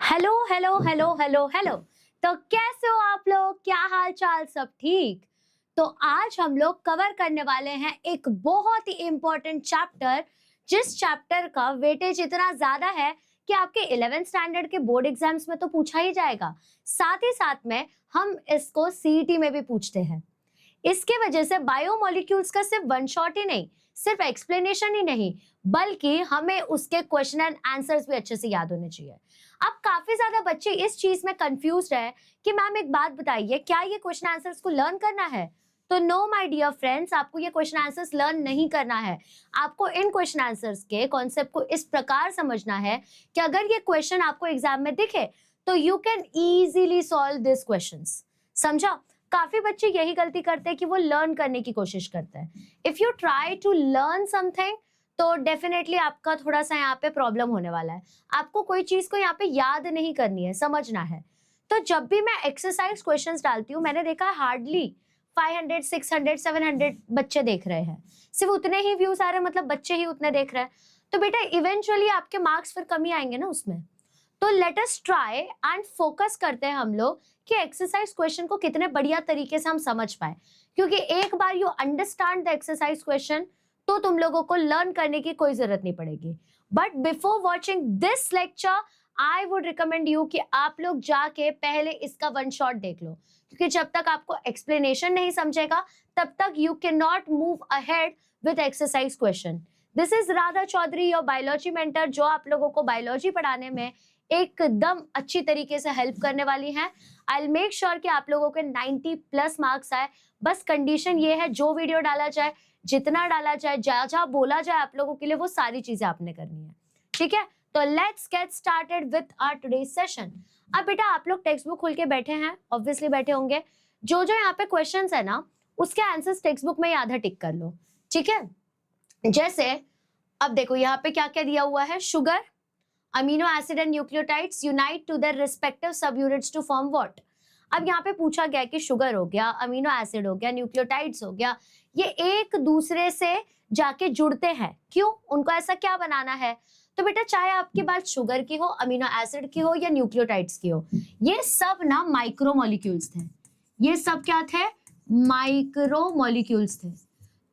Hello hello hello hello hello. तो कैसे हो आप लोग? क्या हाल चाल? सब ठीक? तो आज हम लोग कवर करने वाले हैं एक बहुत ही इंपॉर्टेंट चैप्टर, जिस चैप्टर का वेटेज इतना ज्यादा है कि आपके 11th स्टैंडर्ड के बोर्ड एग्जाम्स में तो पूछा ही जाएगा। साथ ही साथ में हम इसको सीईटी में भी पूछते हैं। इसके वजह से बायोमोलिक्यूल्स का सिर्फ वन शॉट ही नहीं, सिर्फ एक्सप्लेनेशन ही नहीं, बल्कि हमें उसके क्वेश्चन एंड आंसर्स भी अच्छे से याद होने चाहिए। अब काफी ज्यादा बच्चे इस चीज में कंफ्यूज है कि मैम एक बात बताइए, क्या ये क्वेश्चन आंसर्स को लर्न करना है? तो नो माय डियर फ्रेंड्स, आपको ये क्वेश्चन आंसर्स लर्न नहीं करना है। आपको इन क्वेश्चन आंसर्स के कॉन्सेप्ट को इस प्रकार समझना है कि अगर ये क्वेश्चन आपको एग्जाम में दिखे तो you can easily solve this questions. समझा? काफी बच्चे यही गलती करते हैं कि वो लर्न करने की कोशिश करते हैं। If you try to learn something तो डेफिनेटली आपका थोड़ा सा यहाँ पे प्रॉब्लम होने वाला है। आपको कोई चीज को यहाँ पे याद नहीं करनी है, समझना है। तो जब भी मैं एक्सरसाइज क्वेश्चंस डालती हूँ, मैंने देखा हार्डली 500 600 700 बच्चे देख रहे हैं। सिर्फ उतने ही व्यूज आ रहे हैं, मतलब बच्चे ही उतने देख रहे हैं। तो बेटा इवेंचुअली आपके मार्क्स फिर कमी आएंगे ना उसमें। तो let us try and focus करते हैं हम लोग कि एक्सरसाइज क्वेश्चन को कितने बढ़िया तरीके से हम समझ पाए। क्योंकि एक बार you understand the exercise question तो तुम लोगों को लर्न करने की कोई जरूरत नहीं पड़ेगी। But before watching this lecture I would recommend you कि आप लोग जाके पहले इसका वन शॉट देख लो, क्योंकि जब तक आपको एक्सप्लेनेशन नहीं समझेगा तब तक you can not move ahead with exercise question. This is Radha Chaudhary, your biology mentor, जो आप लोगों को बायोलॉजी पढ़ाने में एकदम अच्छी तरीके से हेल्प करने वाली हैं। आई मेक श्योर कि आप लोगों के 90 प्लस मार्क्स आए। बस कंडीशन ये है, जो वीडियो डाला जाए, जितना डाला जाए, जहाँ जहाँ बोला जाए आप लोगों के लिए, वो सारी चीजें आपने करनी है। ठीक है? तो let's get started with our today's session. अब बेटा आप लोग टेक्स्ट बुक खोल के बैठे हैं, ऑब्वियसली बैठे होंगे। जो जो यहाँ पे क्वेश्चंस है ना, उसके आंसर्स टेक्स्ट बुक में ही आधा टिक कर लो। ठीक है? जैसे अब देखो यहाँ पे क्या क्या दिया हुआ है। Sugar, amino acid and nucleotides unite to their respective sub units to form what. अब यहाँ पे पूछा गया कि शुगर हो गया, अमीनो एसिड हो गया, न्यूक्लियोटाइड्स हो गया, ये एक दूसरे से जाके जुड़ते हैं। क्यों? उनको ऐसा क्या बनाना है? तो बेटा चाहे आपकी बात शुगर की हो, अमीनो एसिड की हो या न्यूक्लियोटाइड्स की हो, ये सब ना माइक्रोमोलिक्यूल्स थे। ये सब क्या थे? माइक्रोमोलिक्यूल्स थे।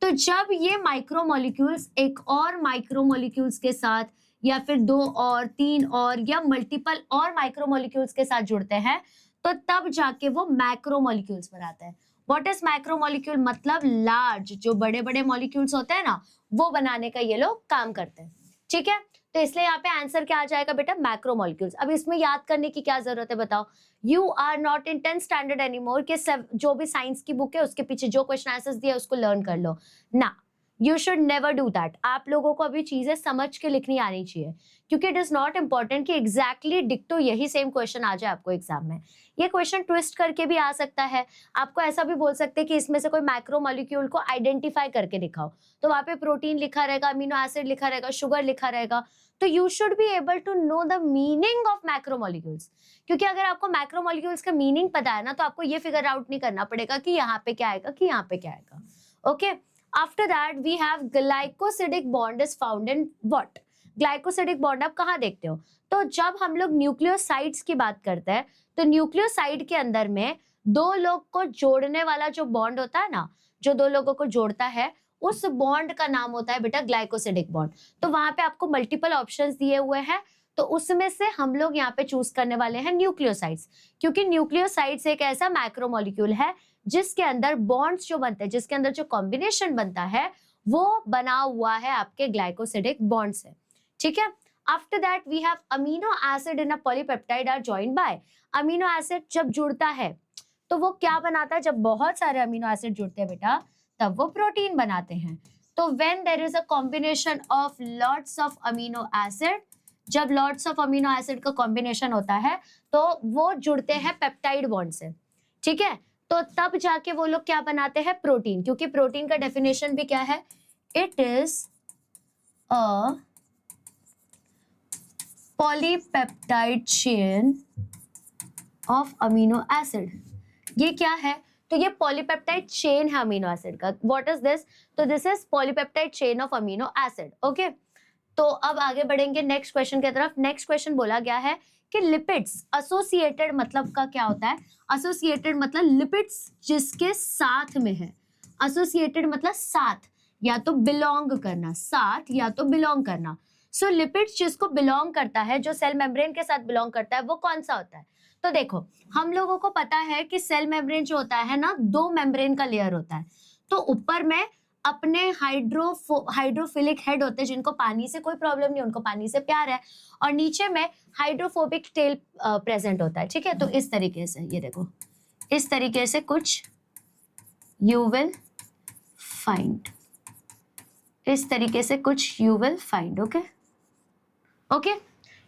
तो जब ये माइक्रोमोलिक्यूल्स एक और माइक्रोमोलिक्यूल्स के साथ या फिर दो और तीन और या मल्टीपल और माइक्रोमोलिक्यूल्स के साथ जुड़ते हैं, तो तब जाके वो मैक्रोमोलिक्यूल्स बनाते हैं। What is macromolecule? मतलब लार्ज, जो बड़े बड़े मॉलिक्यूल्स होते हैं ना, वो बनाने का ये लोग काम करते हैं। ठीक है? तो इसलिए यहाँ पे आंसर क्या आ जाएगा बेटा? मैक्रोमोलिक्यूल्स। अब इसमें याद करने की क्या जरूरत है बताओ? You are not in 10th standard anymore कि सब जो भी साइंस की बुक है उसके पीछे जो क्वेश्चन आंसर्स दिए उसको लर्न कर लो ना। You should never do that. आप लोगों को अभी चीजें समझ के लिखनी आनी चाहिए, क्योंकि इट इज नॉट इंपॉर्टेंट कि एग्जैक्टली डिक्टो यही सेम क्वेश्चन आ जाए आपको एग्जाम में। ये क्वेश्चन ट्विस्ट करके भी आ सकता है। आपको ऐसा भी बोल सकते हैं कि इसमें से कोई मैक्रोमोलिक्यूल को आइडेंटिफाई करके दिखाओ, तो वहां पे प्रोटीन लिखा रहेगा, अमीनो एसिड लिखा रहेगा, शुगर लिखा रहेगा। तो you should be able to know the meaning of macromolecules. क्योंकि अगर आपको मैक्रोमोलिक्यूल्स का मीनिंग पता है ना, तो आपको ये फिगर आउट नहीं करना पड़ेगा कि यहाँ पे क्या आएगा, कि यहाँ पे क्या आएगा। Okay? After that we have glycosidic bond is found in what. Glycosidic bond आप कहाँ देखते हो? तो जब हम लोग न्यूक्लियोसाइड्स की बात करते हैं, तो न्यूक्लियोसाइड के अंदर में दो लोग को जोड़ने वाला जो बॉन्ड होता है ना, जो दो लोगों को जोड़ता है, उस बॉन्ड का नाम होता है बेटा ग्लाइकोसिडिक बॉन्ड। तो वहां पे आपको मल्टीपल ऑप्शंस दिए हुए हैं, तो उसमें से हम लोग यहाँ पे चूज करने वाले हैं न्यूक्लियोसाइड्स, क्योंकि न्यूक्लियोसाइड्स एक ऐसा मैक्रोमोलिक्यूल है जिसके अंदर बॉन्ड्स जो बनते हैं, जिसके अंदर जो कॉम्बिनेशन बनता है, वो बना हुआ है आपके ग्लाइकोसिडिक बॉन्ड से। ठीक है? After that we have amino acid in a polypeptide are joined by. Amino acid जब जुड़ता है तो वो क्या बनाता है? जब बहुत सारे अमीनो एसिड जुड़ते हैं बेटा, तब वो प्रोटीन बनाते हैं। तो when there is a combination of lots of amino acid, जब लॉट्स ऑफ अमीनो एसिड का कॉम्बिनेशन होता है तो वो जुड़ते हैं पेप्टाइड बॉन्ड से। ठीक है? तो तब जाके वो लोग क्या बनाते हैं? प्रोटीन। क्योंकि प्रोटीन का डेफिनेशन भी क्या है? It is a polypeptide chain of amino acid. ये क्या है? तो ये पॉलीपेप्टाइड चेन है अमीनो एसिड का। What is this? तो this is polypeptide chain of amino acid. Okay? तो अब आगे बढ़ेंगे नेक्स्ट क्वेश्चन की तरफ। नेक्स्ट क्वेश्चन बोला गया है कि लिपिड्स एसोसिएटेड मतलब का क्या होता है? एसोसिएटेड मतलब लिपिड्स जिसके साथ में है। एसोसिएटेड मतलब साथ, या तो बिलोंग करना, साथ या तो बिलोंग करना। सो लिपिड्स जिसको बिलोंग करता है, जो सेल मेम्ब्रेन के साथ बिलोंग करता है, वो कौन सा होता है? तो देखो, हम लोगों को पता है कि सेल मेम्ब्रेन जो होता है ना, 2 मेम्ब्रेन का लेयर होता है। तो ऊपर में अपने हाइड्रोफिलिक हेड होते हैं जिनको पानी से कोई प्रॉब्लम नहीं, उनको पानी से प्यार है, और नीचे में हाइड्रोफोबिक टेल प्रेजेंट होता है। ठीक है, तो इस तरीके से ये देखो, इस तरीके से कुछ यू विल फाइंड, इस तरीके से कुछ you will find. Okay okay,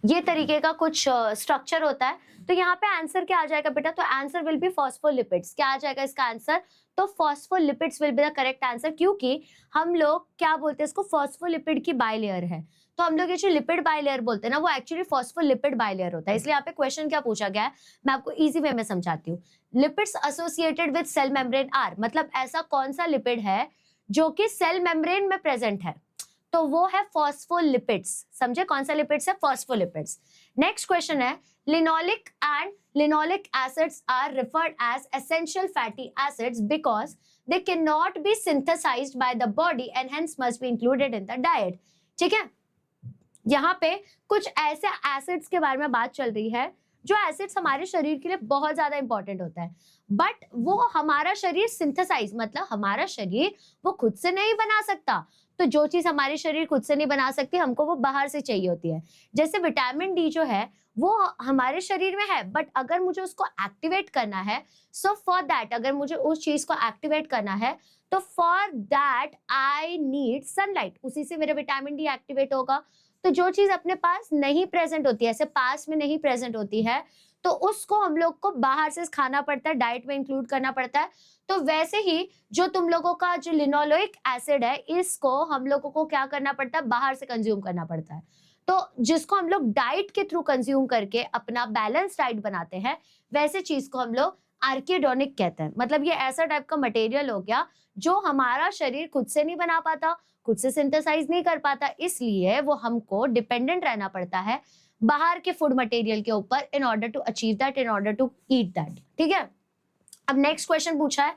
ये तरीके का कुछ स्ट्रक्चर होता है। तो यहाँ पे आंसर क्या आ जाएगा बेटा? तो आंसर विल बी फॉस्फोलिपिड्स। क्या आ जाएगा इसका आंसर? तो phospholipids will be the correct answer, क्योंकि हम लोग क्या बोलते हैं इसको, फॉस्फोलिपिड की बाइलेयर है। तो हम लोग ये जो लिपिड बाइलेयर बोलते हैं ना, वो एक्चुअली फॉस्फोलिपिड बाइलेयर होता है। इसलिए यहाँ पे क्वेश्चन क्या पूछा गया है, मैं आपको इजी वे में समझाती हूँ। Lipids associated with cell membrane are, मतलब ऐसा कौन सा लिपिड है जो कि सेल मेम्ब्रेन में प्रेजेंट है? तो वो है फॉस्फोलिपिड्स। समझे कौन सा लिपिड्स है? फॉस्फोलिपिड्स। नेक्स्ट क्वेश्चन है, linoleic and linoleic acids are referred as essential fatty acids because they cannot be synthesized by the body and hence must be included in the diet। ठीक है, यहाँ पे कुछ ऐसे एसिड्स के बारे में बात चल रही है जो एसिड्स हमारे शरीर के लिए बहुत ज्यादा इंपॉर्टेंट होता है, बट वो हमारा शरीर सिंथेसाइज मतलब हमारा शरीर वो खुद से नहीं बना सकता। तो जो चीज हमारे शरीर खुद से नहीं बना सकती, हमको वो बाहर से चाहिए होती है। जैसे विटामिन डी जो है वो हमारे शरीर में है, बट अगर मुझे उसको एक्टिवेट करना है, सो फॉर दैट, अगर मुझे उस चीज को एक्टिवेट करना है, तो for that I need sunlight, उसी से मेरा विटामिन डी एक्टिवेट होगा। तो जो चीज अपने पास नहीं प्रेजेंट होती है, ऐसे पास में नहीं प्रेजेंट होती है, तो उसको हम लोग को बाहर से खाना पड़ता है, डाइट में इंक्लूड करना पड़ता है। तो वैसे ही जो तुम लोगों का जो लिनोलोइक एसिड है, इसको हम लोगों को क्या करना पड़ता है? बाहर से कंज्यूम करना पड़ता है। तो जिसको हम लोग डाइट के थ्रू कंज्यूम करके अपना बैलेंस डाइट बनाते हैं, वैसे चीज को हम लोग आर्किडोनिक कहते हैं। मतलब ये ऐसा टाइप का मटेरियल हो गया जो हमारा शरीर खुद से नहीं बना पाता, खुद से सिंथेसाइज नहीं कर पाता, इसलिए वो हमको डिपेंडेंट रहना पड़ता है बाहर के फूड मटेरियल के ऊपर in order to achieve that, in order to eat that. ठीक है, अब नेक्स्ट क्वेश्चन पूछा है,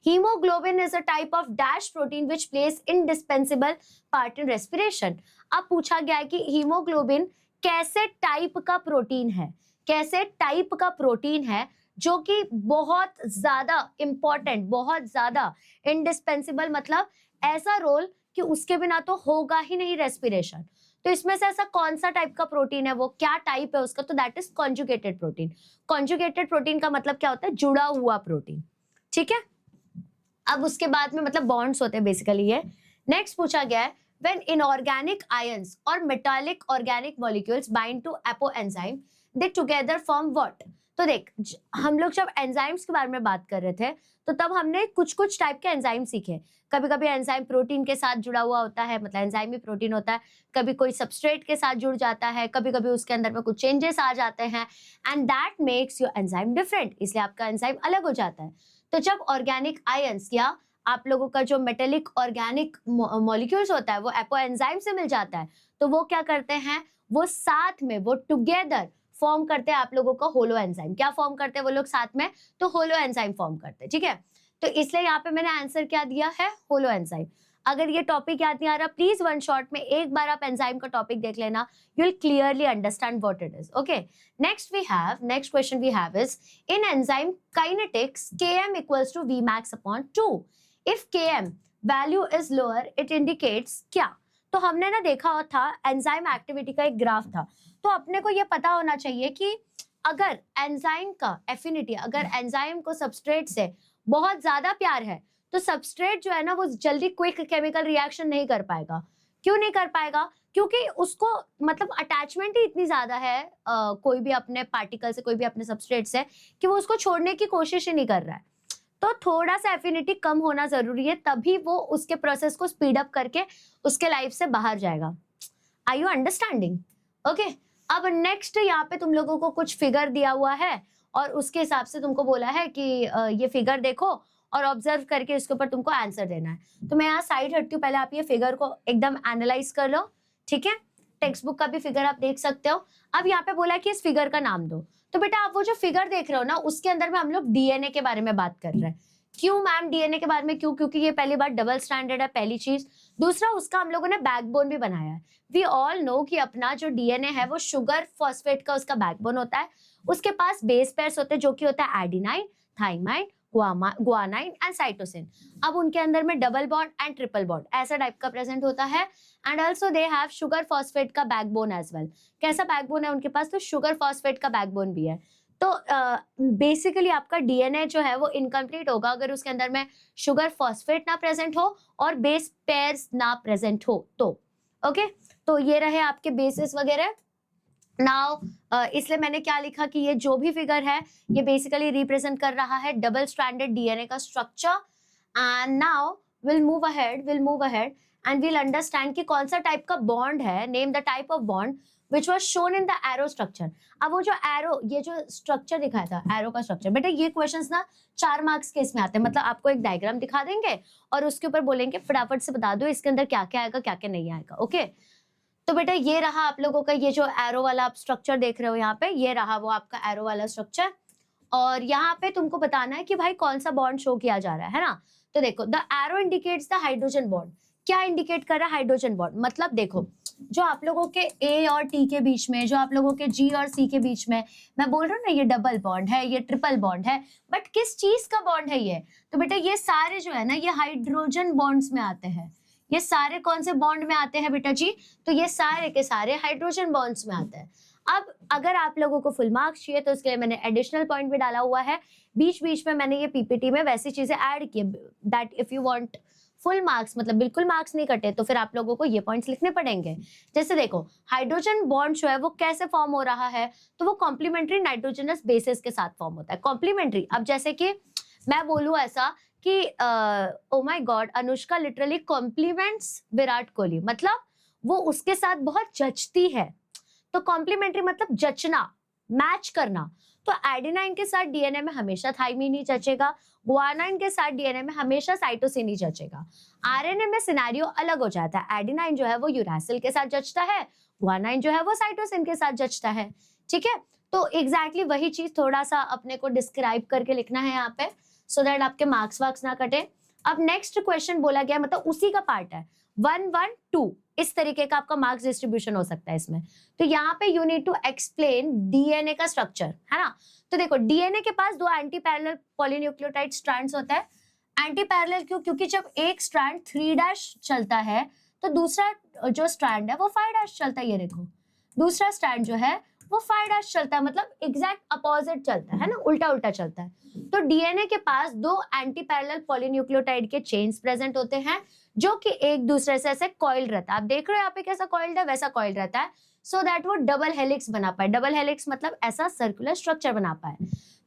haemoglobin is a type of dash protein which place indispensable part in respiration. अब पूछा गया है कि हीमोग्लोबिन कैसे टाइप का प्रोटीन है, कैसे टाइप का प्रोटीन है जो कि बहुत ज्यादा इंपॉर्टेंट, बहुत ज्यादा इंडिस्पेंसिबल, मतलब ऐसा रोल कि उसके बिना तो होगा ही नहीं रेस्पिरेशन। तो इसमें से ऐसा कौन सा टाइप का प्रोटीन है, वो क्या टाइप है उसका? तो that is conjugated protein. Conjugated protein का मतलब क्या होता है? जुड़ा हुआ प्रोटीन। ठीक है, अब उसके बाद में मतलब बॉन्ड्स होते हैं बेसिकली ये। नेक्स्ट पूछा गया है, when inorganic ions or metallic organic molecules bind to apoenzyme they together form what। तो देख, हम लोग जब एंजाइम्स के बारे में बात कर रहे थे, तो तब हमने कुछ कुछ टाइप के एंजाइम सीखे। कभी कभी एंजाइम प्रोटीन के साथ जुड़ा हुआ होता है, मतलब एंजाइम ही प्रोटीन होता है, कभी कोई सबस्ट्रेट के साथ जुड़ जाता है, कभी कभी उसके अंदर में कुछ चेंजेस आ जाते हैं, and that makes your enzyme different, इसलिए आपका एंजाइम अलग हो जाता है। तो जब ऑर्गेनिक आयंस या आप लोगों का जो मेटेलिक ऑर्गेनिक मॉलिक्यूल्स होता है वो एपोएंजाइम से मिल जाता है, तो वो क्या करते हैं? वो साथ में, वो टुगेदर फॉर्म करते हैं आप लोगों का होलो एंजाइम। क्या फॉर्म करते हैं वो लोग साथ में? तो होलो एंजाइम फॉर्म करते हैं। ठीक है, तो इसलिए यहाँ पे मैंने आंसर क्या दिया है? Holo enzyme. अगर ये टॉपिक याद नहीं आ रहा, प्लीज वन शॉट में एक बार आप एंजाइम का टॉपिक देख लेना, you will clearly understand what it is. Okay, next question we have is, in enzyme kinetics Km equals to Vmax upon 2। If Km value is lower, it indicates क्या? तो हमने ना देखा था एंजाइम एक्टिविटी का एक ग्राफ था, तो अपने को ये पता होना चाहिए कि अगर एंजाइम का एफिनिटी, अगर एंजाइम को सबस्ट्रेट से बहुत ज्यादा प्यार है, तो सबस्ट्रेट जो है ना वो जल्दी क्विक केमिकल रिएक्शन नहीं कर पाएगा। क्यों नहीं कर पाएगा? क्योंकि उसको मतलब अटैचमेंट ही इतनी ज्यादा है कोई भी अपने पार्टिकल से, कोई भी अपने सबस्ट्रेट से, कि वो उसको छोड़ने की कोशिश ही नहीं कर रहा है। तो थोड़ा सा एफिनिटी कम होना जरूरी है, तभी वो उसके प्रोसेस को स्पीड अप करके उसके लाइफ से बाहर जाएगा। Are you understanding? ओके, अब नेक्स्ट यहाँ पे तुम लोगों को कुछ फिगर दिया हुआ है और उसके हिसाब से तुमको बोला है कि ये फिगर देखो और ऑब्जर्व करके इसके ऊपर तुमको आंसर देना है। तो मैं यहाँ साइड हटती हूँ, पहले आप ये फिगर को एकदम एनालाइज कर लो। ठीक है, टेक्स्ट बुक का भी फिगर आप देख सकते हो। अब यहाँ पे बोला कि इस फिगर का नाम दो, तो बेटा आप वो जो फिगर देख रहे हो ना, उसके अंदर में हम लोग डीएनए के बारे में बात कर रहे हैं। क्यों मैम डीएनए के बारे में, क्यों? क्योंकि ये पहली बार डबल स्ट्रैंडेड है, पहली चीज। दूसरा, उसका हम लोगों ने बैकबोन भी बनाया है। वी ऑल नो कि अपना जो डीएनए है वो शुगर फॉस्फेट का उसका बैकबोन होता है। उसके पास बेस पेयर्स होते हैं जो कि होता है adenine, thymine, guanine and cytosine. अब उनके अंदर में double bond and triple bond ऐसा टाइप का प्रेजेंट होता है। And also they have sugar phosphate का बैकबोन एज वेल। कैसा बैकबोन है उनके पास? तो शुगर फॉस्फेट का बैकबोन भी है। तो बेसिकली आपका डीएनए जो है वो इनकम्प्लीट होगा अगर उसके अंदर में शुगर फॉस्फेट ना प्रेजेंट हो और बेस पेयर्स ना प्रेजेंट हो तो। ओके, तो ये रहे आपके बेसिस वगैरह। नाउ इसलिए मैंने क्या लिखा कि ये जो भी फिगर है ये बेसिकली रिप्रेजेंट कर रहा है डबल स्ट्रैंडेड डीएनए का structure. And now will move ahead and will understand कि कौन सा टाइप का बॉन्ड है। Name the type of bond which was shown in the arrow structure. अब वो जो एरो, ये जो स्ट्रक्चर दिखाया था एरो का स्ट्रक्चर, बेटा ये क्वेश्चंस ना 4 मार्क्स के इसमें आते हैं। मतलब आपको एक डायग्राम दिखा देंगे और उसके ऊपर बोलेंगे फटाफट से बता दो इसके अंदर क्या क्या आएगा, क्या क्या नहीं आएगा। ओके, तो बेटा ये रहा आप लोगों का ये जो एरो वाला आप स्ट्रक्चर देख रहे हो यहाँ पे, ये रहा वो आपका एरो वाला स्ट्रक्चर। और यहाँ पे तुमको बताना है कि भाई कौन सा बॉन्ड शो किया जा रहा है ना। तो देखो, the arrow indicates the hydrogen bond. क्या इंडिकेट कर रहा है? Hydrogen bond. मतलब देखो, जो आप लोगों के ए और टी के बीच में, जो आप लोगों के जी और सी के बीच में, मैं बोल रहा हूँ ना ये डबल बॉन्ड है, ये ट्रिपल बॉन्ड है, बट किस चीज का बॉन्ड है ये? तो बेटा ये सारे जो है ना ये हाइड्रोजन बॉन्ड्स में आते हैं। ये सारे कौन से बॉन्ड में आते हैं बेटा जी? तो ये सारे के सारे हाइड्रोजन बॉन्ड्स में आते हैं। अब अगर आप लोगों को फुल मार्क्स चाहिए तो इसके लिए मैंने एडिशनल पॉइंट भी डाला हुआ है। बीच बीच में मैंने ये पीपीटी में वैसी चीजें ऐड की that if you want full marks, मतलब बिल्कुल मार्क्स नहीं कटे, तो फिर आप लोगों को ये पॉइंट्स लिखने पड़ेंगे। जैसे देखो, हाइड्रोजन बॉन्ड जो है वो कैसे फॉर्म हो रहा है? तो वो कॉम्प्लीमेंट्री नाइट्रोजनस बेसिस के साथ फॉर्म होता है। कॉम्प्लीमेंट्री, अब जैसे कि मैं बोलूं ऐसा कि oh my God, Anushka literally compliments Virat Kohli, मतलब वो उसके साथ बहुत जचती है। तो कॉम्प्लीमेंट्री मतलब जचना, मैच करना। तो एडेनाइन के साथ डीएनए में हमेशा थाइमीन ही जचेगा, गुआनाइन के साथ डीएनए में हमेशा साइटोसिन ही जचेगा। आरएनए में सिनेरियो अलग हो जाता है। एडेनाइन जो है वो यूरासिल के साथ जचता है, गुआनाइन जो है वो साइटोसिन के साथ जचता है। ठीक है, तो एग्जैक्टली वही चीज थोड़ा सा अपने को डिस्क्राइब करके लिखना है यहाँ पे, सो दैट आपके मार्क्स वार्क्स ना कटे। अब नेक्स्ट क्वेश्चन बोला गया, मतलब उसी का पार्ट है 1 1 2, इस तरीके का आपका मार्क्स डिस्ट्रीब्यूशन हो सकता है इसमें। तो यहाँ पे you need to explain DNA का स्ट्रक्चर, है ना। तो देखो, डीएनए के पास 2 एंटी पैरेलल पॉलीन्यूक्लियोटाइड स्ट्रैंड्स होता है। एंटी पैरेलल क्यों? क्योंकि जब एक स्ट्रैंड 3' चलता है तो दूसरा जो स्ट्रैंड है वो 5' चलता है। ये देखो, दूसरा स्ट्रैंड जो है वो 5' चलता है, मतलब एग्जैक्ट अपोजिट चलता है ना, उल्टा उल्टा चलता है। तो डीएनए के पास 2 एंटी पैरेलल पॉलीन्यूक्लियोटाइड के चेन्स प्रेजेंट होते हैं जो कि एक दूसरे से ऐसे कॉइल्ड रहता है। आप देख रहे हो यहाँ पे कैसा कॉइल्ड है, वैसा कॉइल्ड रहता है, सो दैट वो डबल हेलिक्स बना पाए। डबल हेलिक्स मतलब ऐसा सर्कुलर स्ट्रक्चर बना पाए।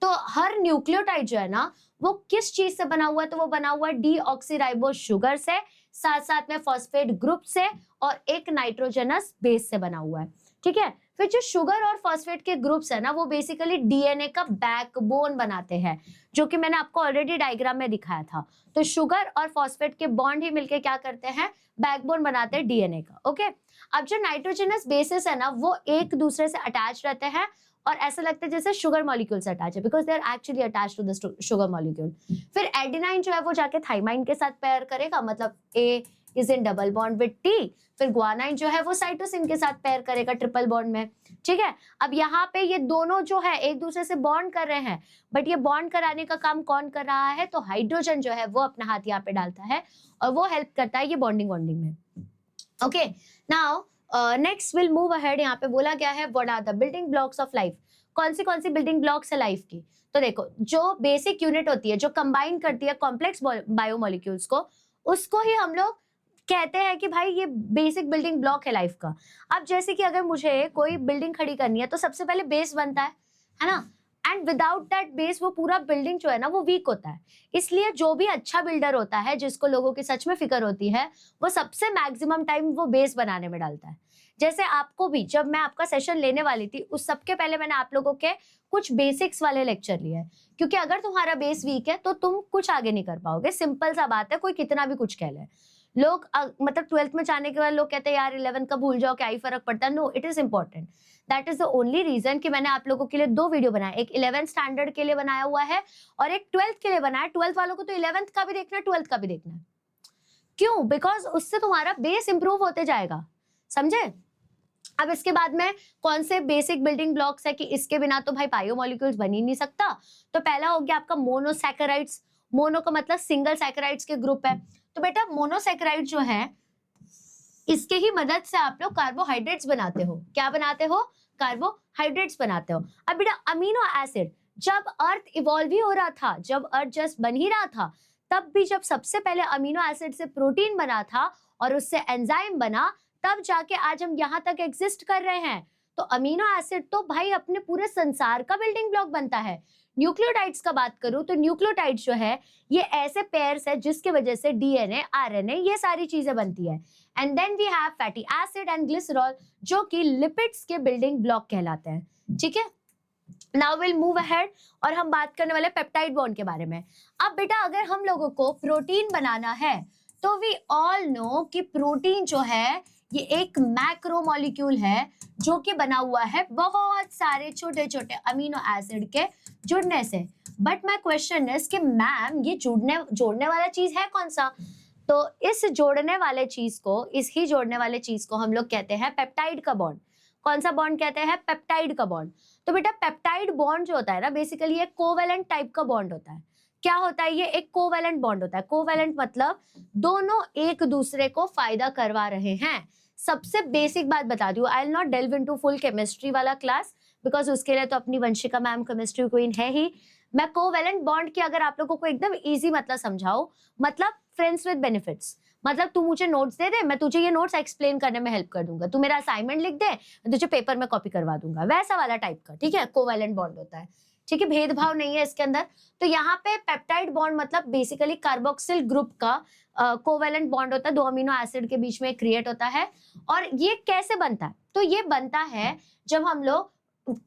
तो हर न्यूक्लियोटाइड जो है ना वो किस चीज से बना हुआ है? तो वो बना हुआ है डीऑक्सीराइबोज शुगर से, साथ साथ में फॉस्फेट ग्रुप से और एक नाइट्रोजनस बेस से बना हुआ है। ठीक है, फिर जो शुगर और फॉस्फेट के ग्रुप्स है ना वो बेसिकली डीएनए का बैकबोन बनाते हैं, जो कि मैंने आपको ऑलरेडी डायग्राम में दिखाया था। तो शुगर और फॉस्फेट के बॉन्ड ही मिलके क्या करते हैं? बैकबोन बनाते हैं डीएनए का। ओके, अब जो नाइट्रोजनस बेसिस है ना वो एक दूसरे से अटैच रहते हैं और ऐसा लगता है जैसे शुगर मॉलिक्यूल से अटैच है, because they are actually attach to the sugar molecule. फिर एडेनाइन जो है वो जाके थाइमाइन के साथ पेयर करेगा, मतलब A is in double bond with T. फिर गुआनाइन जो है वो साइटोसिन के साथ पेयर करेगा ट्रिपल बॉन्ड में। ठीक है, अब यहाँ पे ये दोनों जो है एक दूसरे से बॉन्ड कर रहे हैं, बट ये बॉन्ड कराने का काम कौन कर रहा है? तो हाइड्रोजन जो है वो अपना हाथ यहाँ पे डालता है और वो हेल्प करता है ये बॉन्डिंग वॉन्डिंग में। Okay, now next will move ahead. यहाँ पे बोला गया है what are the building blocks of life. कौन सी बिल्डिंग ब्लॉक्स है लाइफ की? तो देखो, जो बेसिक यूनिट होती है जो कंबाइन करती है कॉम्प्लेक्स बायोमोलिक्यूल्स को, उसको ही हम लोग कहते हैं कि भाई ये बेसिक बिल्डिंग ब्लॉक है लाइफ का। अब जैसे कि अगर मुझे कोई बिल्डिंग खड़ी करनी है तो सबसे पहले बेस बनता है ना। एंड विदाउट दैट बेस वो पूरा बिल्डिंग जो है ना वो वीक होता है। इसलिए जो भी अच्छा बिल्डर होता है, जिसको लोगों की सच में फिक्र होती है, वो सबसे मैक्सिमम टाइम वो बेस बनाने में डालता है। जैसे आपको भी, जब मैं आपका सेशन लेने वाली थी उस सबके पहले मैंने आप लोगों के कुछ बेसिक्स वाले लेक्चर लिए हैं, क्योंकि अगर तुम्हारा बेस वीक है तो तुम कुछ आगे नहीं कर पाओगे। सिंपल सा बात है, कोई कितना भी कुछ कह ले। लोग मतलब 12th में जाने के बाद लोग कहते हैं यार 11th का भूल जाओ, क्या ही फर्क पड़ता है। No, it is important. That is the only reason कि मैंने आप लोगों के लिए 2 वीडियो बनाए, एक 11th स्टैंडर्ड के लिए बनाया हुआ है और एक 12th के लिए बनाया। 12th वालों को तो 11th का भी देखना है, 12th का भी देखना है। क्यों? बिकॉज उससे तुम्हारा बेस इंप्रूव होते जाएगा, समझे? अब इसके बाद में कौन से बेसिक बिल्डिंग ब्लॉक्स है कि इसके बिना तो भाई बायोमोलिक्यूल्स बन ही नहीं सकता। तो पहला हो गया आपका मोनोसैकेराइड्स। मोनो का मतलब सिंगल सैकेराइड्स के ग्रुप है। तो बेटा मोनोसैकेराइड जो है, इसके ही मदद से आप लोग कार्बोहाइड्रेट्स बनाते हो। क्या बनाते हो? कार्बोहाइड्रेट्स बनाते हो। अब बेटा अमीनो एसिड, जब अर्थ इवॉल्व ही हो रहा था, जब अर्थ जस्ट बन ही रहा था, तब भी जब सबसे पहले अमीनो एसिड से प्रोटीन बना था और उससे एंजाइम बना, तब जाके आज हम यहाँ तक एग्जिस्ट कर रहे हैं। तो अमीनो एसिड तो भाई अपने पूरे संसार का बिल्डिंग ब्लॉक बनता है। न्यूक्लियोटाइड्स का बात करूं तो न्यूक्लियोटाइड्स जो है ये ऐसे पेयर्स है जिसके वजह से डीएनए, आरएनए, ये सारी चीजें बनती है। And then we have fatty acid and glycerol जो कि लिपिड्स के बिल्डिंग ब्लॉक कहलाते हैं। ठीक है, नाउ विल मूव अहेड और हम बात करने वाले पेप्टाइड बॉन्ड के बारे में। अब बेटा अगर हम लोगों को प्रोटीन बनाना है तो वी ऑल नो कि प्रोटीन जो है ये एक मैक्रो मॉलिक्यूल है जो कि बना हुआ है बहुत सारे छोटे छोटे अमीनो एसिड के जुड़ने से। बट माय क्वेश्चन इज कि मैम ये जोड़ने वाला चीज है कौन सा? तो इस जोड़ने वाले चीज को, इस ही जोड़ने वाले चीज को हम लोग कहते हैं पेप्टाइड का बॉन्ड। कौन सा बॉन्ड कहते हैं? पेप्टाइड का बॉन्ड। तो बेटा पेप्टाइड बॉन्ड जो होता है ना, बेसिकली ये कोवेलेंट टाइप का बॉन्ड होता है। क्या होता है? ये एक कोवेलेंट बॉन्ड होता है। कोवेलेंट मतलब दोनों एक दूसरे को फायदा करवा रहे हैं। सबसे बेसिक बात बता दूं, I will not delve into full chemistry वाला क्लास बिकॉज उसके लिए तो अपनी वंशिका मैम केमिस्ट्री क्वीन है ही। मैं कोवेलेंट बॉन्ड की अगर आप लोगों को एकदम इजी मतलब समझाऊं, मतलब फ्रेंड्स विद बेनिफिट्स। मतलब तू मुझे नोट्स दे दे, मैं तुझे ये नोट्स एक्सप्लेन करने में हेल्प कर दूंगा। तू मेरा असाइनमेंट लिख दे, मैं तुझे पेपर में कॉपी करवा दूंगा, वैसा वाला टाइप का। ठीक है, कोवेलेंट बॉन्ड होता है। ठीक है, भेदभाव नहीं है इसके अंदर। तो यहाँ पे पेप्टाइड बॉन्ड मतलब बेसिकली कार्बोक्सिल ग्रुप का कोवेलेंट बॉन्ड होता है, 2 अमीनो एसिड के बीच में क्रिएट होता है। और ये कैसे बनता है? तो ये बनता है जब हम लोग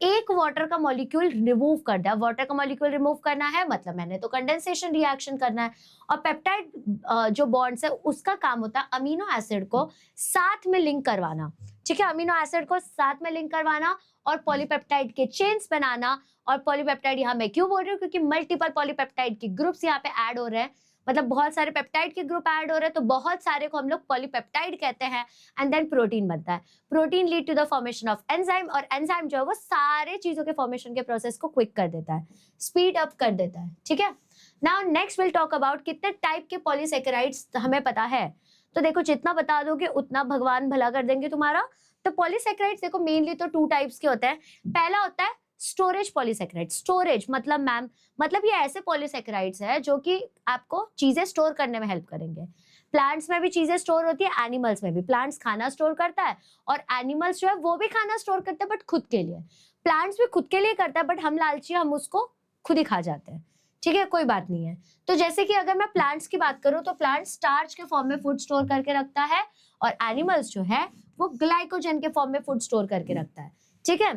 एक वाटर का मॉलिक्यूल रिमूव कर दे। वाटर का मॉलिक्यूल रिमूव करना है मतलब मैंने तो कंडेंसेशन रिएक्शन करना है। और पेप्टाइड जो बॉन्ड्स है उसका काम होता है अमीनो एसिड को साथ में लिंक करवाना। ठीक है, अमीनो एसिड को साथ में लिंक करवाना और पॉलीपेप्टाइड के चेन्स बनाना। और पॉलीपेप्टाइड यहाँ मैं क्यों बोल रही हूँ? क्योंकि मल्टीपल पॉलीपेप्टाइड के ग्रुप्स यहाँ पे ऐड हो रहे हैं, मतलब बहुत सारे पेप्टाइड के ग्रुप ऐड हो रहे हैं, तो बहुत सारे को हम लोग पॉलीपेप्टाइड कहते हैं। एंड देन प्रोटीन बनता है। Protein lead to the formation of enzyme, और एंजाइम जो है वो सारे चीजों के फॉर्मेशन के प्रोसेस को क्विक कर देता है, स्पीड अप कर देता है। ठीक है, now next will talk about कितने टाइप के पॉलीसेकेराइड्स हमें पता है। तो देखो जितना बता दोगे उतना भगवान भला कर देंगे तुम्हारा। तो पॉलीसेकेराइड्स देखो मेनली तो 2 टाइप्स के होते हैं। पहला होता है स्टोरेज पॉलीसेकेराइड। स्टोरेज मतलब मैम, मतलब ये ऐसे पॉलीसेकेराइड्स है जो कि आपको चीजें स्टोर करने में हेल्प करेंगे। प्लांट्स में भी चीजें स्टोर होती है, एनिमल्स में भी। प्लांट्स खाना स्टोर करता है और एनिमल्स जो है वो भी खाना स्टोर करते हैं बट खुद के लिए। प्लांट्स भी खुद के लिए करता है बट हम लालची, हम उसको खुद ही खा जाते हैं। ठीक है, कोई बात नहीं है। तो जैसे कि अगर मैं प्लांट्स की बात करूं तो प्लांट स्टार्च के फॉर्म में फूड स्टोर करके रखता है और एनिमल्स जो है वो ग्लाइकोजन के फॉर्म में फूड स्टोर करके रखता है। ठीक है,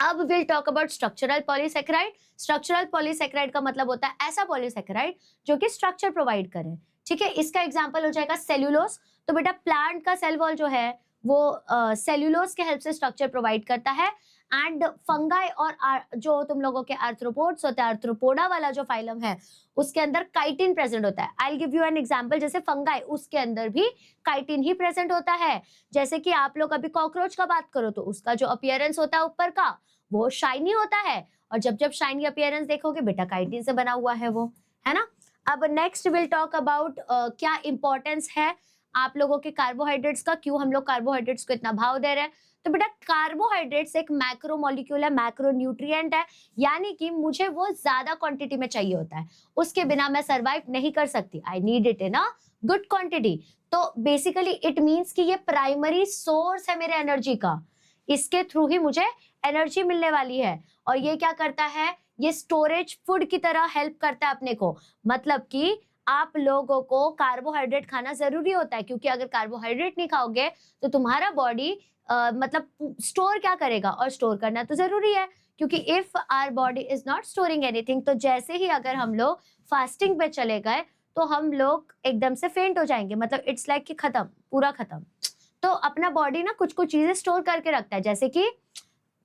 अब will talk about structural polysaccharide. Structural polysaccharide का मतलब होता है ऐसा पॉलीसेकेराइड जो कि स्ट्रक्चर प्रोवाइड करे। ठीक है, इसका एग्जांपल हो जाएगा सेल्यूलोज। तो बेटा प्लांट का सेल वॉल जो है वो सेल्यूलोज के हेल्प से स्ट्रक्चर प्रोवाइड करता है। एंड फंगाई और जो तुम लोगों के आर्थ्रोपोड्स होते हैं, आर्थ्रोपोडा वाला जो फाइलम है उसके अंदर काइटिन प्रेजेंट होता है। I will give you an example, जैसे फंगाई उसके अंदर भी काइटिन ही प्रेजेंट होता है। जैसे कि आप लोग अभी कॉकरोच का बात करो तो उसका जो अपीयरेंस होता है ऊपर का वो शाइनी होता है, और जब जब शाइनी अपीयरेंस देखोगे बेटा काइटिन से बना हुआ है वो, है ना। अब नेक्स्ट विल टॉक अबाउट क्या इंपॉर्टेंस है आप लोगों के कार्बोहाइड्रेट्स का, क्यों हम लोग कार्बोहाइड्रेट्स को इतना भाव दे रहे हैं। तो बेटा कार्बोहाइड्रेट्स एक मैक्रो मॉलिक्यूल है, मैक्रो न्यूट्रिएंट है, यानी कि मुझे वो ज्यादा क्वांटिटी में चाहिए होता है, उसके बिना मैं सरवाइव नहीं कर सकती। I need it in a good quantity. तो बेसिकली इट मीन्स कि ये प्राइमरी सोर्स है मेरे एनर्जी का, इसके थ्रू ही मुझे एनर्जी मिलने वाली है। और ये क्या करता है? ये स्टोरेज फूड की तरह हेल्प करता है अपने को। मतलब कि आप लोगों को कार्बोहाइड्रेट खाना जरूरी होता है, क्योंकि अगर कार्बोहाइड्रेट नहीं खाओगे तो तुम्हारा बॉडी मतलब स्टोर क्या करेगा, और स्टोर करना तो जरूरी है, क्योंकि if our body is not storing anything, तो जैसे ही अगर हम लोग फास्टिंग पे चले गए तो हम लोग एकदम से फेंट हो जाएंगे, मतलब इट्स लाइक कि खत्म, पूरा खत्म। तो अपना बॉडी ना कुछ कुछ चीजें स्टोर करके रखता है, जैसे कि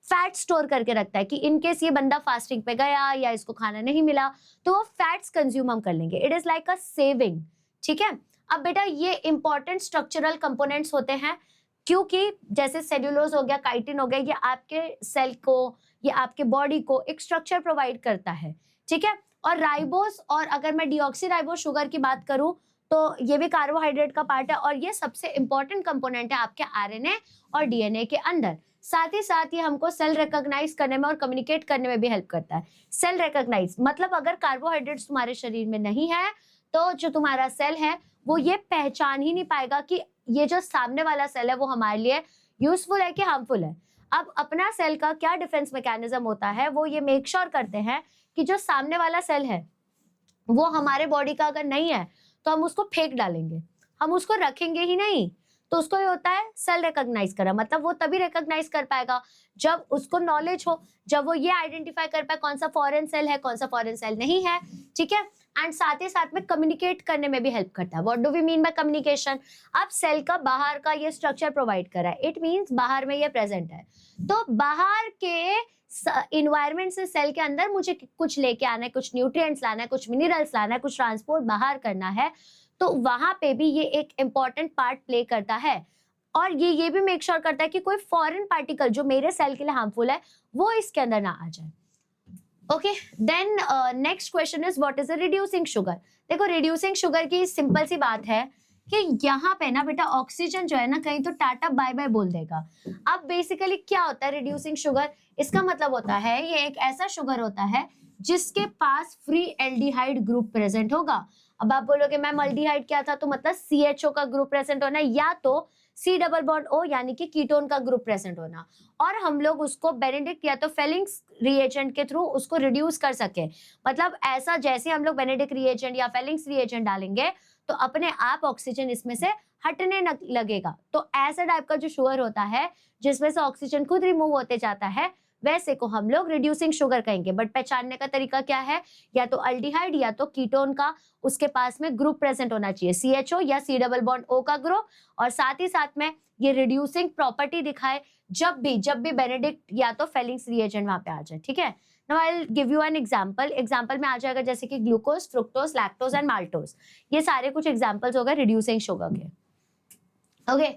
फैट स्टोर करके रखता है कि इन केस ये बंदा फास्टिंग पे गया या इसको खाना नहीं मिला तो वो फैट्स कंज्यूम हम कर लेंगे। It is like a saving, ठीक है। अब बेटा ये इंपॉर्टेंट स्ट्रक्चरल कंपोनेंट्स होते हैं, क्योंकि जैसे सेल्यूलोज हो गया, काइटिन हो गया, ये आपके सेल को, ये आपके बॉडी को एक स्ट्रक्चर प्रोवाइड करता है, ठीक है। और राइबोस, और अगर मैं डीऑक्सी शुगर की बात करूं तो ये भी कार्बोहाइड्रेट का पार्ट है और ये सबसे इंपॉर्टेंट कंपोनेंट है आपके आरएनए और डीएनए के अंदर। साथ ही साथ ये हमको सेल रिकॉग्नाइज करने में और कम्युनिकेट करने में भी हेल्प करता है। सेल रिकॉग्नाइज मतलब अगर कार्बोहाइड्रेट्स तुम्हारे शरीर में नहीं है तो जो तुम्हारा सेल है वो ये पहचान ही नहीं पाएगा कि ये जो सामने वाला सेल है वो हमारे लिए यूजफुल है कि हार्मफुल है। अब अपना सेल का क्या डिफेंस मैकेनिज्म होता है, वो ये मेक श्योर करते हैं कि जो सामने वाला सेल है वो हमारे बॉडी का अगर नहीं है तो हम उसको फेंक डालेंगे, हम उसको रखेंगे ही नहीं। तो उसको ये होता है सेल रिकॉग्नाइज करा, मतलब वो तभी रिकॉग्नाइज कर पाएगा जब उसको नॉलेज हो, जब वो ये आइडेंटिफाई कर पाए कौन सा फॉरेन सेल है, कौन सा फॉरेन सेल नहीं है, ठीक है। एंड साथ ही साथ में कम्युनिकेट करने में भी हेल्प करता है। What do we mean by communication? अब सेल का बाहर का ये स्ट्रक्चर प्रोवाइड करा है, इट मीन्स बाहर में ये प्रेजेंट है। तो बाहर के इन्वायरमेंट से सेल के अंदर मुझे कुछ लेके आना है, कुछ न्यूट्रिएंट्स लाना है, कुछ मिनरल्स लाना है, कुछ ट्रांसपोर्ट बाहर करना है, तो वहां पे भी ये एक इम्पॉर्टेंट पार्ट प्ले करता है। और ये भी मेक श्योर करता है कि कोई फॉरेन पार्टिकल जो मेरे सेल के लिए हार्मफुल है वो इसके अंदर ना आ जाए। Okay, then next question is what is a reducing sugar. देखो रिड्यूसिंग शुगर की सिंपल सी बात है कि यहाँ पे ना बेटा ऑक्सीजन जो है ना कहीं तो टाटा बाय बाय बोल देगा। अब बेसिकली क्या होता है रिड्यूसिंग शुगर? इसका मतलब होता है ये एक ऐसा शुगर होता है जिसके पास फ्री एल्डिहाइड ग्रुप प्रेजेंट होगा। अब आप बोलोगे मैम एल्डिहाइड क्या था, तो मतलब CHO का ग्रुप प्रेजेंट होना या तो C डबल बॉन्ड O यानी कि कीटोन का ग्रुप प्रेजेंट होना, और हम लोग उसको बेनेडिक्ट या तो फेलिंग्स रिएजेंट के थ्रू उसको रिड्यूस कर सके। मतलब ऐसा जैसे हम लोग बेनेडिक्ट रिएजेंट या फेलिंग्स रिएजेंट डालेंगे तो अपने आप ऑक्सीजन इसमें से हटने लगेगा। तो ऐसा टाइप का जो शुगर होता है जिसमें से ऑक्सीजन खुद रिमूव होते जाता है, वैसे को हम लोग रिड्यूसिंग शुगर कहेंगे। बट पहचानने का तरीका क्या है, या तो अल्डिहाइड या तो कीटोन का उसके पास में ग्रुप प्रेजेंट होना चाहिए, CHO या C डबल बॉन्ड O का ग्रुप, और साथ ही साथ में ये रिड्यूसिंग प्रॉपर्टी दिखाए जब भी बेनेडिक्ट या तो फेलिंग्स रिएजेंट वहां पे आ जाए, ठीक है। Now I will give you an example में आ जाएगा जैसे कि glucose, fructose, lactose and maltose, ये सारे कुछ एग्जांपल्स हो गए रिड्यूसिंग शुगर के। Okay,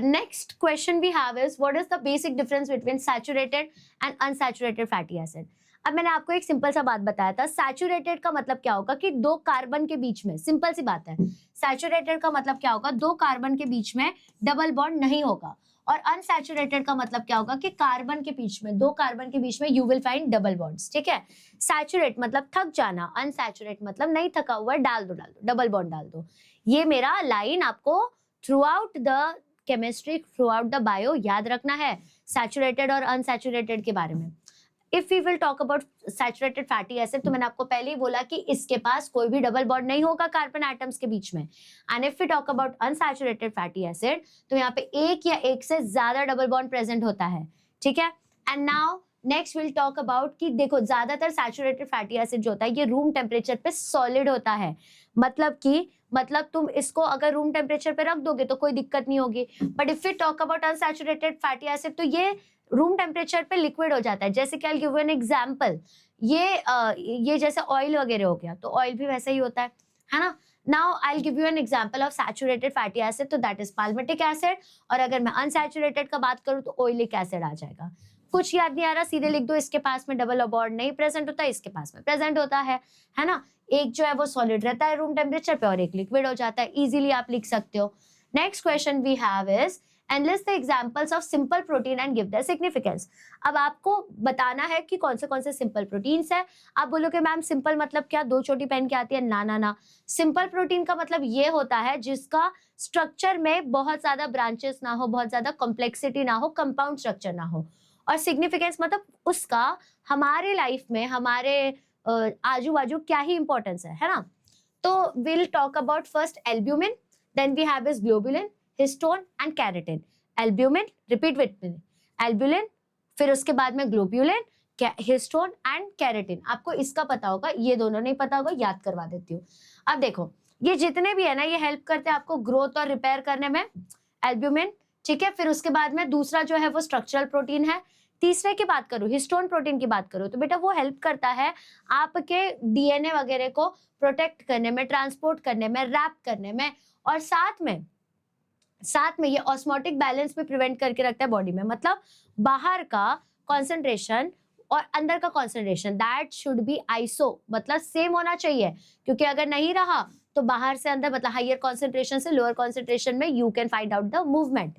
next question we have is what is the basic difference between saturated and unsaturated fatty acid? अब मैंने आपको एक सिंपल सा बात बताया था, सैचुरेटेड का मतलब क्या होगा कि दो कार्बन के बीच में, सिंपल सी बात है, सैचुरेटेड का मतलब क्या होगा, दो कार्बन के बीच में डबल बॉन्ड नहीं होगा। और अनसैचुरेटेड का मतलब क्या होगा कि कार्बन के बीच में, दो कार्बन के बीच में you will find double bonds, ठीक है। सैचुरेट मतलब थक जाना, अनसैचुरेट मतलब नहीं थका हुआ, डाल दो डबल बॉन्ड डाल दो। ये मेरा लाइन आपको throughout the chemistry, throughout the bio याद रखना है सैचुरेटेड और अनसैचुरेटेड के बारे में। If we will talk about saturated fatty acid, तो मैंने आपको पहले ही बोला कि इसके पास कोई भी डबल बॉन्ड नहीं होगा कार्बन एटम्स के बीच में। And if we talk about unsaturated fatty acid, तो यहाँ पे एक या एक से ज्यादा डबल बॉन्ड प्रेजेंट होता है, ठीक है। And now next will talk about कि देखो ज्यादातर सैचुरेटेड फैटी एसिड जो होता है ये रूम टेम्परेचर पे सॉलिड होता है, मतलब तुम इसको अगर रूम टेम्परेचर पे रख दोगे तो कोई दिक्कत नहीं होगी। But if we talk about unsaturated fatty acid तो ये रूम टेम्परेचर पे लिक्विड हो जाता है। जैसे कि I will give you an example, ये जैसे ऑयल वगैरह हो गया, तो ऑयल भी वैसा ही होता है ना। Now I will give you an example of saturated fatty acid, तो दैट इज पाल्मिटिक एसिड, और अगर मैं अनसैचुरेटेड का बात करूं तो ऑयलिक एसिड आ जाएगा। कुछ याद नहीं आ रहा, सीधे लिख दो, इसके पास में डबल बॉन्ड नहीं प्रेजेंट होता, इसके पास में प्रेजेंट होता है ना। एक जो है वो सॉलिड रहता है रूम टेम्परेचर पे और एक लिक्विड हो जाता है, इजीली आप लिख सकते हो। Next question we have is and list the examples of simple protein and give their significance। अब आपको बताना है कि कौन से सिंपल प्रोटीन्स है। आप बोलोगे मैम सिंपल मतलब क्या, दो चोटी पहन के आती है? ना, सिंपल प्रोटीन का मतलब ये होता है जिसका स्ट्रक्चर में बहुत ज्यादा ब्रांचेस ना हो, बहुत ज्यादा कॉम्प्लेक्सिटी ना हो, कंपाउंड स्ट्रक्चर ना हो। और सिग्निफिकेंस मतलब उसका हमारे लाइफ में, हमारे आजू बाजू क्या ही इंपॉर्टेंस है ना। तो will talk about first albumin, then we have is globulin, histone and keratin. Albumin, repeat with me, albumin, फिर उसके बाद में ग्लोब्यूलिन, हिस्टोन एंड केराटिन। आपको इसका पता होगा, ये दोनों नहीं पता होगा, याद करवा देती हूँ। अब देखो ये जितने भी है ना, ये हेल्प करते हैं आपको ग्रोथ और रिपेयर करने में, एल्ब्यूमिन, ठीक है। फिर उसके बाद में दूसरा जो है वो स्ट्रक्चरल प्रोटीन है। तीसरे की बात करूं, हिस्टोन प्रोटीन की बात करूं, तो बेटा वो हेल्प करता है आपके डीएनए वगैरह को प्रोटेक्ट करने में, ट्रांसपोर्ट करने में, रैप करने में, और साथ में ये ऑस्मोटिक बैलेंस भी प्रिवेंट करके रखता है बॉडी में। मतलब बाहर का कॉन्सेंट्रेशन और अंदर का concentration that should be iso, मतलब सेम होना चाहिए, क्योंकि अगर नहीं रहा तो बाहर से अंदर, मतलब हायर कॉन्सेंट्रेशन से लोअर कॉन्सेंट्रेशन में you can find out the movement,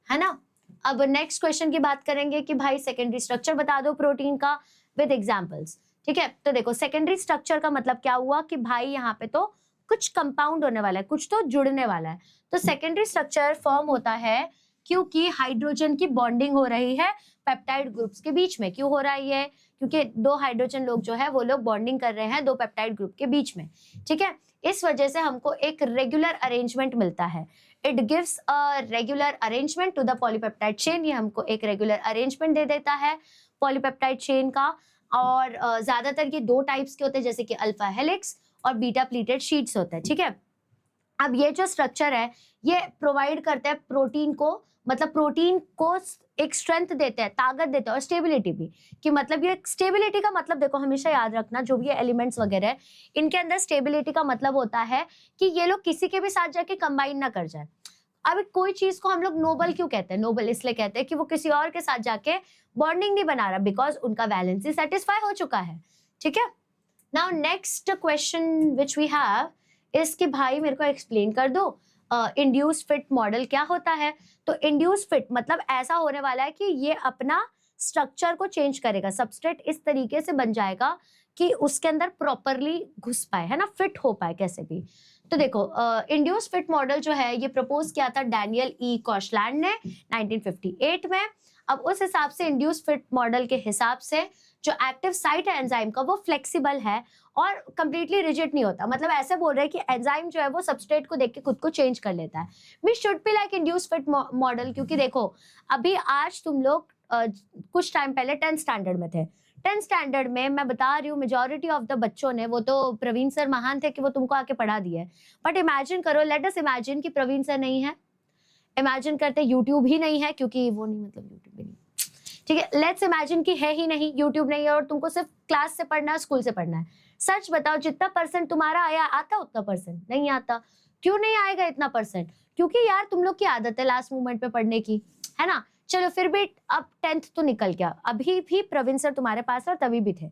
है ना। अब नेक्स्ट क्वेश्चन की बात करेंगे कि भाई सेकेंडरी स्ट्रक्चर बता दो प्रोटीन का विद एग्जांपल्स, ठीक है। तो देखो सेकेंडरी स्ट्रक्चर का मतलब क्या हुआ कि भाई यहाँ पे तो कुछ कंपाउंड होने वाला है, कुछ तो जुड़ने वाला है। तो सेकेंडरी स्ट्रक्चर फॉर्म होता है क्योंकि हाइड्रोजन की बॉन्डिंग हो रही है पेप्टाइड ग्रुप्स के बीच में। क्यों हो रहा है ये? क्योंकि दो हाइड्रोजन लोग जो है वो लोग बॉन्डिंग कर रहे हैं दो पेप्टाइड ग्रुप के बीच में, ठीक है। इस वजह से हमको एक रेगुलर अरेंजमेंट मिलता है। It gives a regular arrangement to the polypeptide chain. ये हमको एक रेगुलर अरेंजमेंट दे देता है पॉलीपेप्टाइड चेन का। और ज्यादातर ये दो टाइप्स के होते हैं, जैसे कि अल्फा हेलिक्स और बीटा प्लीटेड शीट्स होते हैं, ठीक है। अब ये जो स्ट्रक्चर है ये प्रोवाइड करता है प्रोटीन को, मतलब प्रोटीन को एक स्ट्रेंथ देते हैं, ताकत देते हैं, और स्टेबिलिटी भी। कि मतलब ये स्टेबिलिटी का मतलब देखो हमेशा याद रखना, जो भी एलिमेंट्स वगैरह है इनके अंदर स्टेबिलिटी का मतलब होता है कि ये लोग किसी के भी साथ जाके कंबाइन ना कर जाए। अब कोई चीज को हम लोग नोबल क्यों कहते हैं? नोबल इसलिए कहते हैं कि वो किसी और के साथ जाके बॉन्डिंग नहीं बना रहा, बिकॉज उनका वैलेंसी सेटिस्फाई हो चुका है, ठीक है। Now next question which we have is कि भाई मेरे को एक्सप्लेन कर दो इंड्यूस फिट मॉडल क्या होता है। तो इंड्यूस फिट मतलब ऐसा होने वाला है कि ये अपना स्ट्रक्चर को चेंज करेगा, सबस्ट्रेट इस तरीके से बन जाएगा कि उसके अंदर प्रॉपरली घुस पाए, है ना, फिट हो पाए कैसे भी। तो देखो इंड्यूस फिट मॉडल जो है ये प्रपोज किया था डैनियल ई कॉशलैंड ने 1958 में। अब उस हिसाब से इंड्यूस फिट मॉडल के हिसाब से जो एक्टिव साइट है एंजाइम का वो फ्लेक्सिबल है और कंप्लीटली रिजिड नहीं होता। मतलब ऐसे बोल रहे हैं कि एंजाइम जो है वो सबस्ट्रेट को देख के खुद को चेंज कर लेता है। We should be like induce fit model, क्योंकि देखो अभी आज तुम लोग कुछ टाइम पहले 10th स्टैंडर्ड में थे। 10th स्टैंडर्ड में मैं बता रही हूँ मेजॉरिटी ऑफ द बच्चों ने, वो तो प्रवीण सर महान थे कि वो तुमको आके पढ़ा दिए, बट इमेजिन करो, लेट अस इमेजिन कि प्रवीण सर नहीं है, इमेजिन करते यूट्यूब ही नहीं है, क्योंकि वो नहीं, मतलब यूट्यूब भी नहीं, ठीक है। लेट्स इमेजिन कि है ही नहीं, यूट्यूब नहीं है और तुमको सिर्फ क्लास से पढ़ना है, स्कूल से पढ़ना है। सच बताओ जितना परसेंट तुम्हारा आया आता उतना परसेंट नहीं आता। क्यों नहीं आएगा इतना परसेंट? क्योंकि यार तुम लोग की आदत है लास्ट मोमेंट पे पढ़ने की, है ना। चलो फिर भी अब 10th तो निकल गया, अभी भी प्रवीण सर तुम्हारे पास है और तभी भी थे।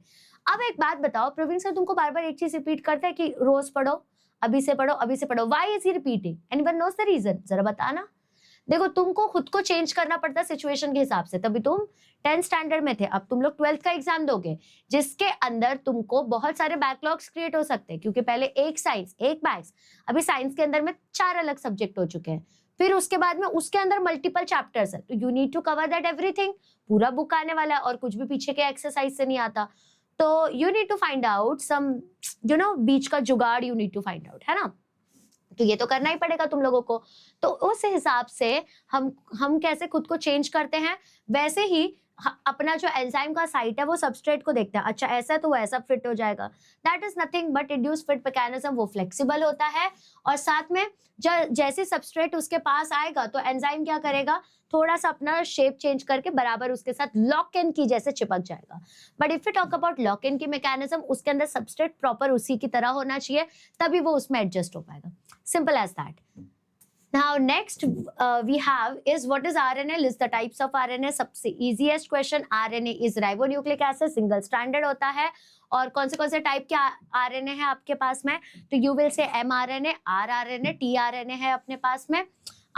अब एक बात बताओ, प्रवीण सर तुमको बार बार एक चीज रिपीट करते हैं कि रोज पढ़ो, अभी से पढ़ो, अभी से पढ़ो। Why is he repeating? Anyone knows the reason? जरा बताना। देखो तुमको खुद को चेंज करना पड़ता है सिचुएशन के हिसाब से, तभी तुम 10th स्टैंडर्ड में थे। अब तुम लोग 12th का एग्जाम दोगे जिसके अंदर तुमको बहुत सारे बैकलॉग्स क्रिएट हो सकते हैं, क्योंकि पहले एक साइंस एक मैथ्स, अभी साइंस के अंदर में 4 अलग सब्जेक्ट हो चुके हैं। फिर उसके बाद में उसके अंदर मल्टीपल चैप्टर्स है, तो you need to cover that everything. पूरा बुक आने वाला है और कुछ भी पीछे के एक्सरसाइज से नहीं आता, तो you need to find out some, you know, बीच का जुगाड़ you need to find out, है ना। तो ये तो करना ही पड़ेगा तुम लोगों को। तो उस हिसाब से हम कैसे खुद को चेंज करते हैं, वैसे ही अपना जो एंजाइम का साइट है वो सबस्ट्रेट को देखता है, अच्छा ऐसा तो वो ऐसा फिट हो जाएगा। That is nothing but induce fit mechanism. वो फ्लेक्सिबल होता है और साथ में जैसे सबस्ट्रेट उसके पास आएगा तो एंजाइम क्या करेगा, थोड़ा सा अपना शेप चेंज करके बराबर उसके साथ लॉक इन की जैसे चिपक जाएगा। But if you talk about lock in की मैकेनिज्म, उसके अंदर सबस्ट्रेट प्रॉपर उसी की तरह होना चाहिए, तभी वो उसमें एडजस्ट हो पाएगा। Simple as that. Now next we have is what is RNA? List the types of RNA. सबसे easiest question, RNA is ribonucleic acid, single stranded होता है। और कौन से टाइप के RNA है आपके पास में? तो you will say mRNA, rRNA, tRNA है अपने पास में।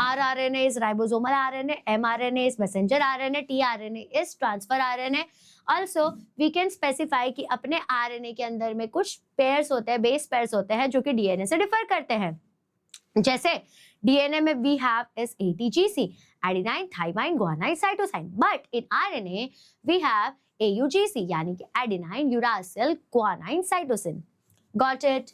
rRNA is ribosomal RNA, mRNA is messenger RNA, tRNA is transfer RNA. Also we can specify कि अपने RNA के अंदर में कुछ पेयर्स होते हैं, बेस पेयर्स होते हैं जो कि DNA से डिफर करते हैं। जैसे डीएनए में we have is ATGC, adenine, thymine, guanine, cytosine, but in RNA we have AUGC यानी कि adenine, uracil, guanine, cytosine. Got it?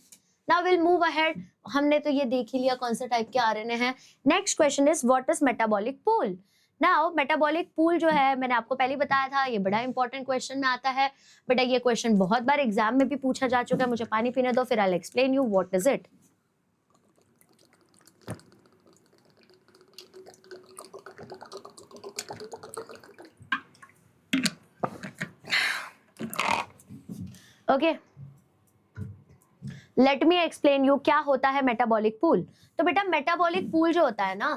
Now will move ahead. हमने तो ये देख ही लिया कौन से टाइप के आरएनए हैं। Next question is what is metabolic pool. Now metabolic pool जो है, मैंने आपको पहले ही बताया था, ये बड़ा इंपॉर्टेंट क्वेश्चन में आता है बेटा। ये क्वेश्चन बहुत बार एग्जाम में भी पूछा जा चुका है। मुझे पानी पीने दो, फिर I explain you what is it. Okay, late me explain you क्या होता है मेटाबॉलिक पूल। तो बेटा मेटाबॉलिक पूल जो होता है ना,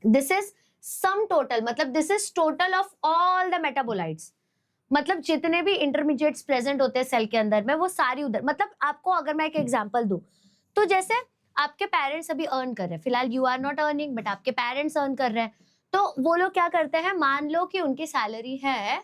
दिस इज सम टोटल, मतलब this is total of all the metabolites, मतलब जितने भी इंटरमीडिएट्स प्रेजेंट होते हैं सेल के अंदर में, वो सारी उधर। मतलब आपको अगर मैं एक एग्जांपल दूं, तो जैसे आपके पेरेंट्स अभी अर्न कर रहे हैं, फिलहाल you are not earning but आपके पेरेंट्स अर्न कर रहे हैं, तो वो लोग क्या करते हैं, मान लो कि उनकी सैलरी है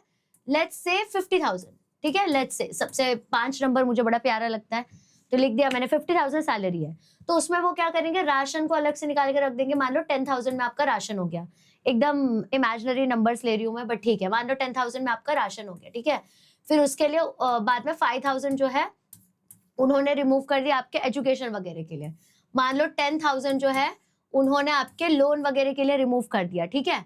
लेट्स से 50,000, ठीक है, लेट्स से, सबसे 5 नंबर मुझे बड़ा प्यारा लगता है तो लिख दिया मैंने, 50,000 सैलरी है। तो उसमें वो क्या करेंगे, राशन को अलग से निकाल के रख देंगे। मान लो 10,000 में आपका राशन हो गया, एकदम इमेजिनरी नंबर्स ले रही हूँ मैं बट ठीक है, मान लो 10,000 में आपका राशन हो गया, ठीक है। फिर उसके लिए बाद में 5,000 जो है उन्होंने रिमूव कर दिया आपके एजुकेशन वगैरह के लिए। मान लो 10,000 जो है उन्होंने आपके लोन वगैरह के लिए रिमूव कर दिया, ठीक है।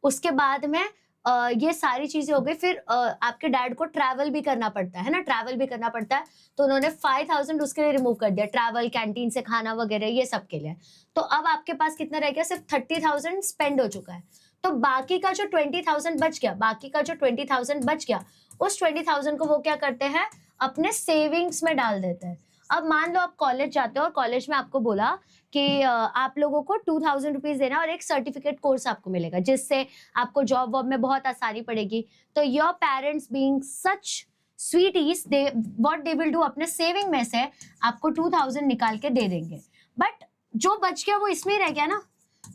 उसके बाद में ये सारी चीजें हो गई। फिर आपके डैड को ट्रैवल भी करना पड़ता है ना, ट्रैवल भी करना पड़ता है, तो उन्होंने 5,000 उसके लिए रिमूव कर दिया, ट्रैवल, कैंटीन से खाना वगैरह ये सब के लिए। तो अब आपके पास कितना रह गया, सिर्फ 30,000 स्पेंड हो चुका है। तो बाकी का जो 20,000 बच गया, बाकी का जो 20,000 बच गया, उस 20,000 को वो क्या करते हैं, अपने सेविंग्स में डाल देते हैं। अब मान लो आप कॉलेज जाते हो और कॉलेज में आपको बोला कि आप लोगों को 2,000 रुपीज देना और एक सर्टिफिकेट कोर्स आपको मिलेगा जिससे आपको जॉब वॉब में बहुत आसानी पड़ेगी। तो your parents being such sweeties, they what they will do, अपने सेविंग में से आपको 2,000 निकाल के दे देंगे। बट जो बच गया वो इसमें ही रह गया ना,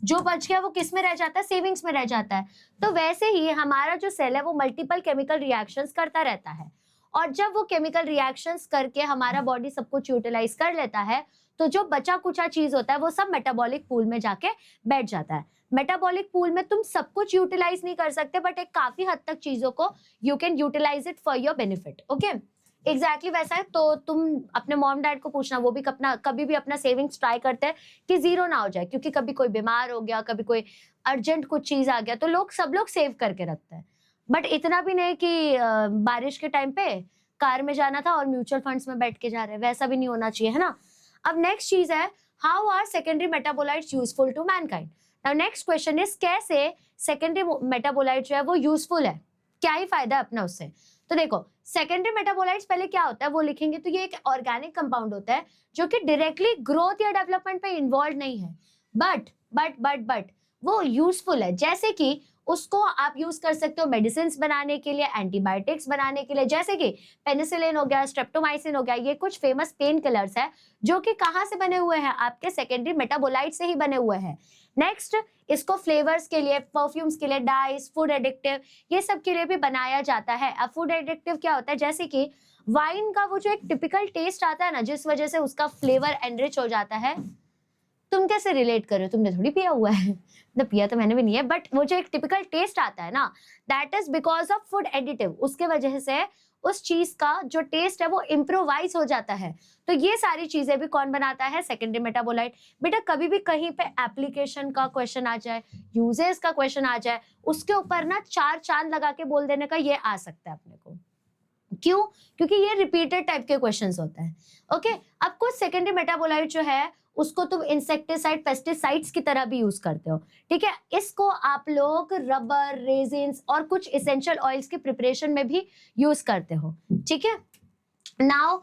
जो बच गया वो किस में रह जाता है, सेविंग्स में रह जाता है। तो वैसे ही हमारा जो सेल है वो मल्टीपल केमिकल रिएक्शंस करता रहता है, और जब वो केमिकल रिएक्शंस करके हमारा बॉडी सब कुछ यूटिलाइज कर लेता है, तो जो बचा कुचा चीज होता है वो सब मेटाबॉलिक पूल में जाके बैठ जाता है। मेटाबॉलिक पूल में तुम सब कुछ यूटिलाइज नहीं कर सकते, बट एक काफी हद तक चीजों को you can utilize it for your benefit. Okay, exactly वैसा है। तो तुम अपने मॉम डैड को पूछना, वो भी कभी भी अपना सेविंग्स ट्राई करते हैं कि जीरो ना हो जाए, क्योंकि कभी कोई बीमार हो गया, कभी कोई अर्जेंट कुछ चीज आ गया, तो सब लोग सेव करके रखते हैं। बट इतना भी नहीं कि बारिश के टाइम पे कार में जाना था और म्यूचुअल फंड्स में बैठ के जा रहे हैं, वैसा भी नहीं होना चाहिए, है ना। अब नेक्स्ट चीज है, how are secondary metabolites useful to mankind. Now next question is, कैसे सेकेंडरी मेटाबोलाइट जो है वो यूजफुल है, क्या ही फायदा है अपना उससे। तो देखो, सेकेंडरी मेटाबोलाइट्स पहले क्या होता है वो लिखेंगे, तो ये एक ऑर्गेनिक कंपाउंड होता है जो कि डायरेक्टली ग्रोथ या डेवलपमेंट पे इन्वॉल्व नहीं है, बट वो यूजफुल है। जैसे कि उसको आप यूज कर सकते हो मेडिसिन बनाने के लिए, एंटीबायोटिक्स बनाने के लिए, जैसे कि पेनिसिलिन हो गया, स्ट्रेप्टोमाइसिन हो गया, ये कुछ फेमस पेन किलर्स है जो कि कहाँ से बने हुए हैं, आपके सेकेंडरी मेटाबोलाइट से ही बने हुए हैं। नेक्स्ट, इसको फ्लेवर्स के लिए, परफ्यूम्स के लिए, डाइस, फूड एडिक्टिव, ये सब के लिए भी बनाया जाता है। अब फूड एडिक्टिव क्या होता है, जैसे कि वाइन का वो जो एक टिपिकल टेस्ट आता है ना, जिस वजह से उसका फ्लेवर एनरिच हो जाता है। तुम कैसे रिलेट कर रहे हो, तुमने थोड़ी पिया हुआ है, मतलब पिया तो मैंने भी नहीं है, बट वो जो एक टिपिकल टेस्ट आता है ना, that is because of food additive. उसके वजह से उस चीज का जो टेस्ट है वो इम्प्रोवाइज हो जाता है। तो ये सारी चीजें भी कौन बनाता है, सेकेंडरी मेटाबोलाइट। बेटा कभी भी कहीं पे एप्लीकेशन का क्वेश्चन आ जाए, यूजेस का क्वेश्चन आ जाए, उसके ऊपर ना 4 चांद लगा के बोल देने का ये आ सकता है अपने को। क्यों? क्योंकि ये रिपीटेड टाइप के क्वेश्चंस होते हैं। ओके, अब कुछ सेकेंडरी मेटाबोलाइट जो है उसको तुम इंसेक्टिसाइड, पेस्टिसाइड्स की तरह भी यूज करते हो, ठीक है। इसको आप लोग रबर, रेजिन्स और कुछ एसेंशियल ऑयल्स की प्रिपरेशन में भी यूज करते हो, ठीक है। Now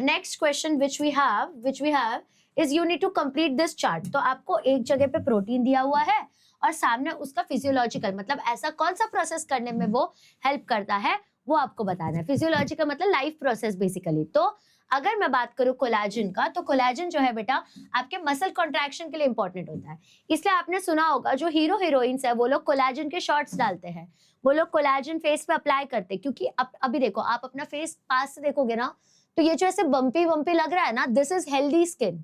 next question which we have is you need to complete this chart. तो आपको एक जगह पे प्रोटीन दिया हुआ है और सामने उसका फिजियोलॉजिकल, मतलब ऐसा कौन सा प्रोसेस करने में वो हेल्प करता है वो आपको बताना है। फिजियोलॉजिकल मतलब लाइफ प्रोसेस बेसिकली। तो अगर मैं बात करूं कोलाजन का, तो कोलाजन जो है बेटा आपके मसल कॉन्ट्रैक्शन के लिए इंपॉर्टेंट होता है। इसलिए आपने सुना होगा जो हीरो हीरोइंस है वो लोग कोलाजन के शॉट्स डालते हैं, वो लोग कोलाजन फेस पे अप्लाई करते हैं, क्योंकि अभी देखो आप अपना फेस पास से देखोगे ना, तो ये जो ऐसे बम्पी बम्पी लग रहा है ना, this is healthy skin.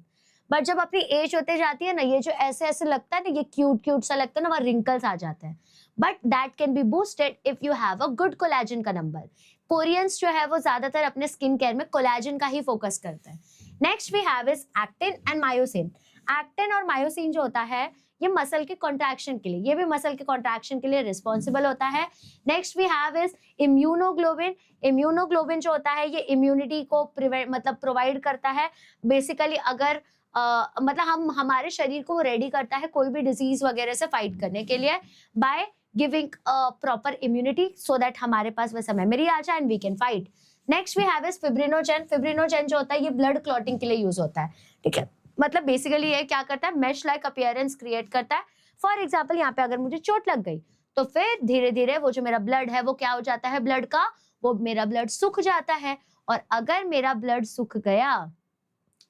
But जब अपनी एज होते जाती है ना, ये जो ऐसे ऐसे लगता है ना, ये क्यूट क्यूट सा लगता है ना, वहाँ रिंकल्स आ जाते हैं। But that can be boosted if you have a good collagen का नंबर। कोरियंस जो है वो ज्यादातर अपने स्किन केयर में कोलाजन का ही फोकस करते हैं। Next we have is actin and myosin. Actin और मायोसिन जो होता है ये मसल के कॉन्ट्रैक्शन के लिए, ये भी मसल के कॉन्ट्रैक्शन के लिए रिस्पॉन्सिबल होता है। Next we have is immunoglobin. Immunoglobin जो होता है ये इम्यूनिटी को मतलब प्रोवाइड करता है। बेसिकली अगर मतलब हम हमारे शरीर को रेडी करता है कोई भी डिजीज वगैरह से फाइट करने के लिए by giving proper immunity, so that हमारे पास वैसा मेमोरी आ जाए and we can fight. Next we have is fibrinogen. Fibrinogen जो होता है ये ब्लड क्लॉटिंग के लिए यूज होता है, ठीक है। मतलब बेसिकली ये क्या करता है, मेश लाइक अपीयरेंस क्रिएट करता है। फॉर एग्जाम्पल यहाँ पे अगर मुझे चोट लग गई तो फिर धीरे धीरे वो जो मेरा ब्लड है वो क्या हो जाता है, ब्लड का वो मेरा ब्लड सूख जाता है। और अगर मेरा ब्लड सूख गया,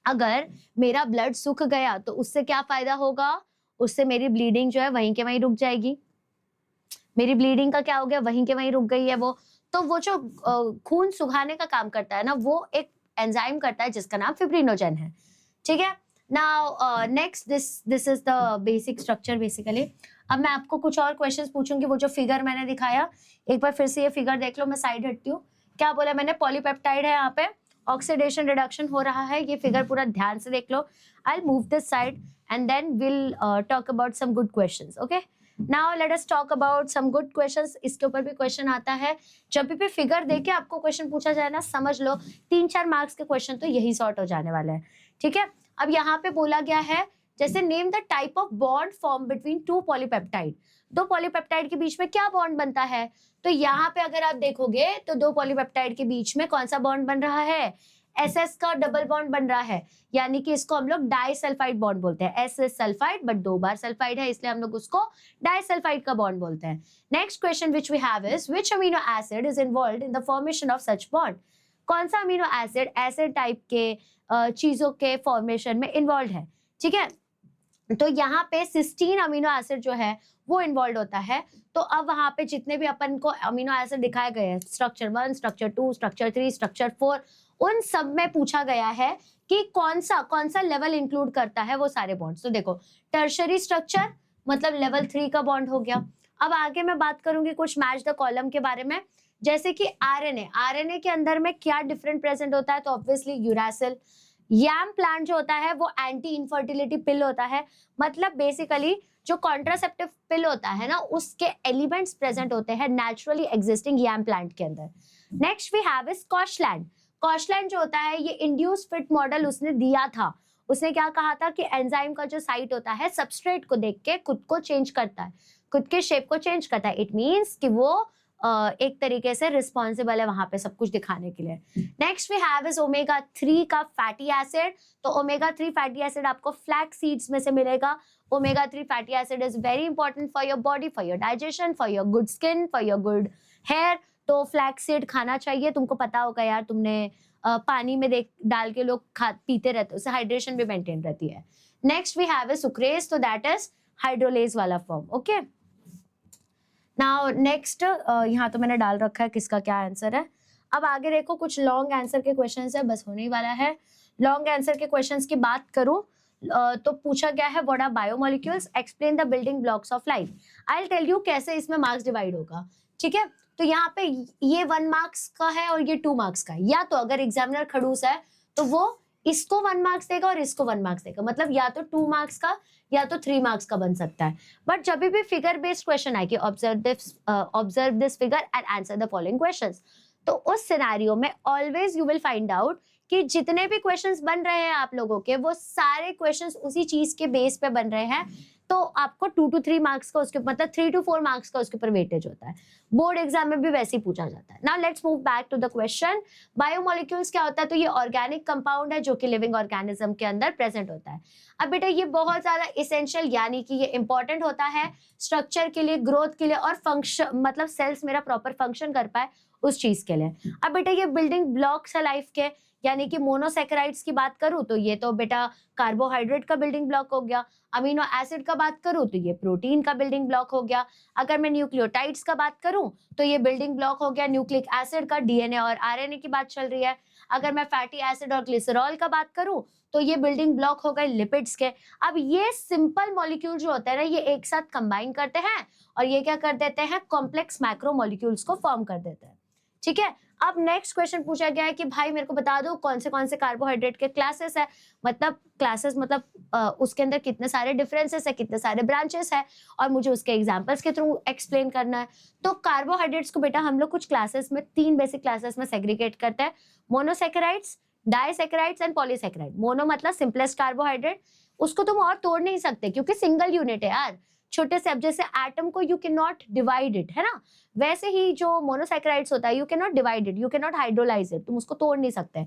अगर मेरा ब्लड सूख गया तो उससे क्या फायदा होगा, उससे मेरी ब्लीडिंग जो है वहीं के वहीं रुक जाएगी। मेरी ब्लीडिंग का क्या हो गया, वहीं के वहीं रुक गई है वो। तो वो जो खून सुखाने का काम करता है ना, वो एक एंजाइम करता है जिसका नाम फिब्रिनोजेन है, ठीक है। Now next this is the basic structure basically. अब मैं आपको कुछ और क्वेश्चंस पूछूंगी। वो जो फिगर मैंने दिखाया एक बार फिर से ये फिगर देख लो, मैं साइड हटती हूँ। क्या बोला मैंने, पॉलीपेप्टाइड है, यहाँ पे ऑक्सीडेशन रिडक्शन हो रहा है। ये फिगर पूरा ध्यान से देख लो। I will move this side and then will talk about some good questions. Okay, now let us talk about some good questions. इसके ऊपर भी क्वेश्चन आता है। जब भी फिगर देके आपको क्वेश्चन पूछा जाए ना, समझ लो 3-4 मार्क्स के क्वेश्चन तो यही सॉर्ट हो जाने वाले हैं, ठीक है। अब यहाँ पे बोला गया है जैसे name the type of bond form between two polypeptide. दो पॉलीपेप्टाइड के बीच में क्या बॉन्ड बनता है, तो यहाँ पे अगर आप देखोगे तो दो पॉलीपेप्टाइड के बीच में कौन सा बॉन्ड बन रहा है, SS का डबल बॉन्ड बन रहा है, यानी कि इसको हम लोग डाइसल्फाइड बॉन्ड बोलते हैं। SS sulphide but 2 bar sulphide है, इसलिए हम लोग उसको डाइसल्फाइड का बॉन्ड बोलते हैं। Next question which we have is which amino acid is involved in the formation of such bond. कौन सा अमीनो एसिड ऐसे टाइप के चीजों के फॉर्मेशन में इन्वॉल्व है, ठीक है। तो यहाँ पे सिस्टीन अमीनो एसिड जो है वो इन्वॉल्व होता है। तो अब वहां पे जितने भी अपन को अमीनो एसिड दिखाए गए हैं, स्ट्रक्चर 1, स्ट्रक्चर 2, स्ट्रक्चर 3, स्ट्रक्चर 4, उन सब में पूछा गया है कि कौन सा लेवल इंक्लूड करता है वो सारे बॉन्ड्स। तो देखो टर्शरी स्ट्रक्चर मतलब लेवल 3 का बॉन्ड हो गया। अब आगे मैं बात करूंगी कुछ मैच द कॉलम के बारे में, जैसे कि आरएनए के अंदर में क्या डिफरेंट प्रेजेंट होता है, तो ऑब्वियसली यूरासिल। याम प्लांट जो होता है वो एंटी इनफर्टिलिटी पिल होता है, मतलब बेसिकली जो कॉन्ट्रासेप्टिव पिल होता है ना, उसके एलिमेंट्स प्रेजेंट होते हैं नेचुरली एग्जिस्टिंग याम प्लांट के अंदर। Next we have is Koshland. Koshland जो होता है ये इंड्यूस फिट मॉडल उसने दिया था। उसने क्या कहा था कि एंजाइम का जो साइट होता है सबस्ट्रेट को देख के खुद को चेंज करता है, खुद के शेप को चेंज करता है। इट मीन्स कि वो एक तरीके से रिस्पॉन्सिबल है वहां पे सब कुछ दिखाने के लिए। Next we have is omega 3 का फैटी एसिड। तो ओमेगा 3 फैटी एसिड आपको फ्लैक्स सीड्स में से मिलेगा। Omega 3 fatty acid is very important for your body, for your digestion, for your good skin, for your good hair. तो flax seed खाना चाहिए। तुमको पता होगा यार, तुमने पानी में डाल के लोग पीते रहते, उससे हाइड्रेशन भी मेंटेन रहती है। Next we have is sucrase, so that is hydrolase वाला फॉर्म। ओके, नाउ नेक्स्ट यहाँ तो मैंने डाल रखा है किसका क्या आंसर है। अब आगे देखो कुछ लॉन्ग आंसर के क्वेश्चंस है, बस होने ही वाला है। लॉन्ग आंसर के क्वेश्चंस की बात करूं तो पूछा गया है what are biomolecules, explain the building blocks of life. I will tell you कैसे इसमें मार्क्स डिवाइड होगा, ठीक है। तो यहाँ पे ये 1 मार्क्स का है और ये 2 मार्क्स का है। या तो अगर एग्जामिनर खड़ूस है तो वो इसको 1 मार्क्स देगा और इसको 1 मार्क्स देगा, मतलब या तो 2 मार्क्स का या तो 3 मार्क्स का बन सकता है। बट जब भी फिगर बेस्ड क्वेश्चन आए कि observe this figure and answer the following questions, तो उस सिनेरियो में always you will find out कि जितने भी क्वेश्चंस बन रहे हैं आप लोगों के, वो सारे क्वेश्चंस उसी चीज के बेस पे बन रहे हैं। तो आपको 2 to 3 मार्क्स का उसके मतलब 3 to 4 मार्क्स का उसके ऊपर वेटेज होता है। बोर्ड एग्जाम में भी वैसे ही पूछा जाता है। Now let's move back to the question. Biomolecules क्या होता है, तो ये ऑर्गेनिक कंपाउंड है जो कि लिविंग ऑर्गेनिज्म के अंदर प्रेजेंट होता है। अब बेटा ये बहुत ज्यादा इसेंशियल यानी कि ये इंपॉर्टेंट होता है स्ट्रक्चर के लिए, ग्रोथ के लिए और फंक्शन, मतलब सेल्स मेरा प्रॉपर फंक्शन कर पाए उस चीज के लिए। अब बेटा ये बिल्डिंग ब्लॉक्स है लाइफ के, यानी कि मोनोसैकेराइड्स की बात करूं तो ये तो बेटा कार्बोहाइड्रेट का बिल्डिंग ब्लॉक हो गया। अमीनो एसिड का बात करूं तो ये प्रोटीन का बिल्डिंग ब्लॉक हो गया। अगर मैं न्यूक्लियोटाइड्स का बात करूं तो ये बिल्डिंग ब्लॉक हो गया न्यूक्लिक एसिड का, डीएनए और आरएनए की बात चल रही है। अगर मैं फैटी एसिड और ग्लिसरॉल का बात करूं तो ये बिल्डिंग ब्लॉक हो गए लिपिड्स के। अब ये सिंपल मॉलिक्यूल जो होते हैं ना, ये एक साथ कंबाइन करते हैं और ये क्या कर देते हैं, कॉम्प्लेक्स मैक्रो मॉलिक्यूल्स को फॉर्म कर देते हैं, ठीक है। अब नेक्स्ट क्वेश्चन पूछा गया है कि भाई मेरे को बता दो कौन से कार्बोहाइड्रेट के क्लासेस है, मतलब क्लासेस मतलब उसके अंदर कितने सारे डिफरेंसेस है, कितने सारे ब्रांचेस है, और मुझे उसके एग्जांपल्स के थ्रू एक्सप्लेन करना है। तो कार्बोहाइड्रेट्स को बेटा हम लोग कुछ क्लासेस में, 3 बेसिक क्लासेस में सेग्रीगेट करते हैं, monosaccharides, disaccharides and polysaccharide. Mono मतलब सिंपलेस्ट कार्बोहाइड्रेट, उसको तुम और तोड़ नहीं सकते क्योंकि सिंगल यूनिट है यार, छोटे से, अब जैसे एटम को you can not divide it, है ना, वैसे ही जो मोनोसैकेराइड्स होता है you can not divide it, you can not hydrolyse it, तुम उसको तोड़ नहीं सकते।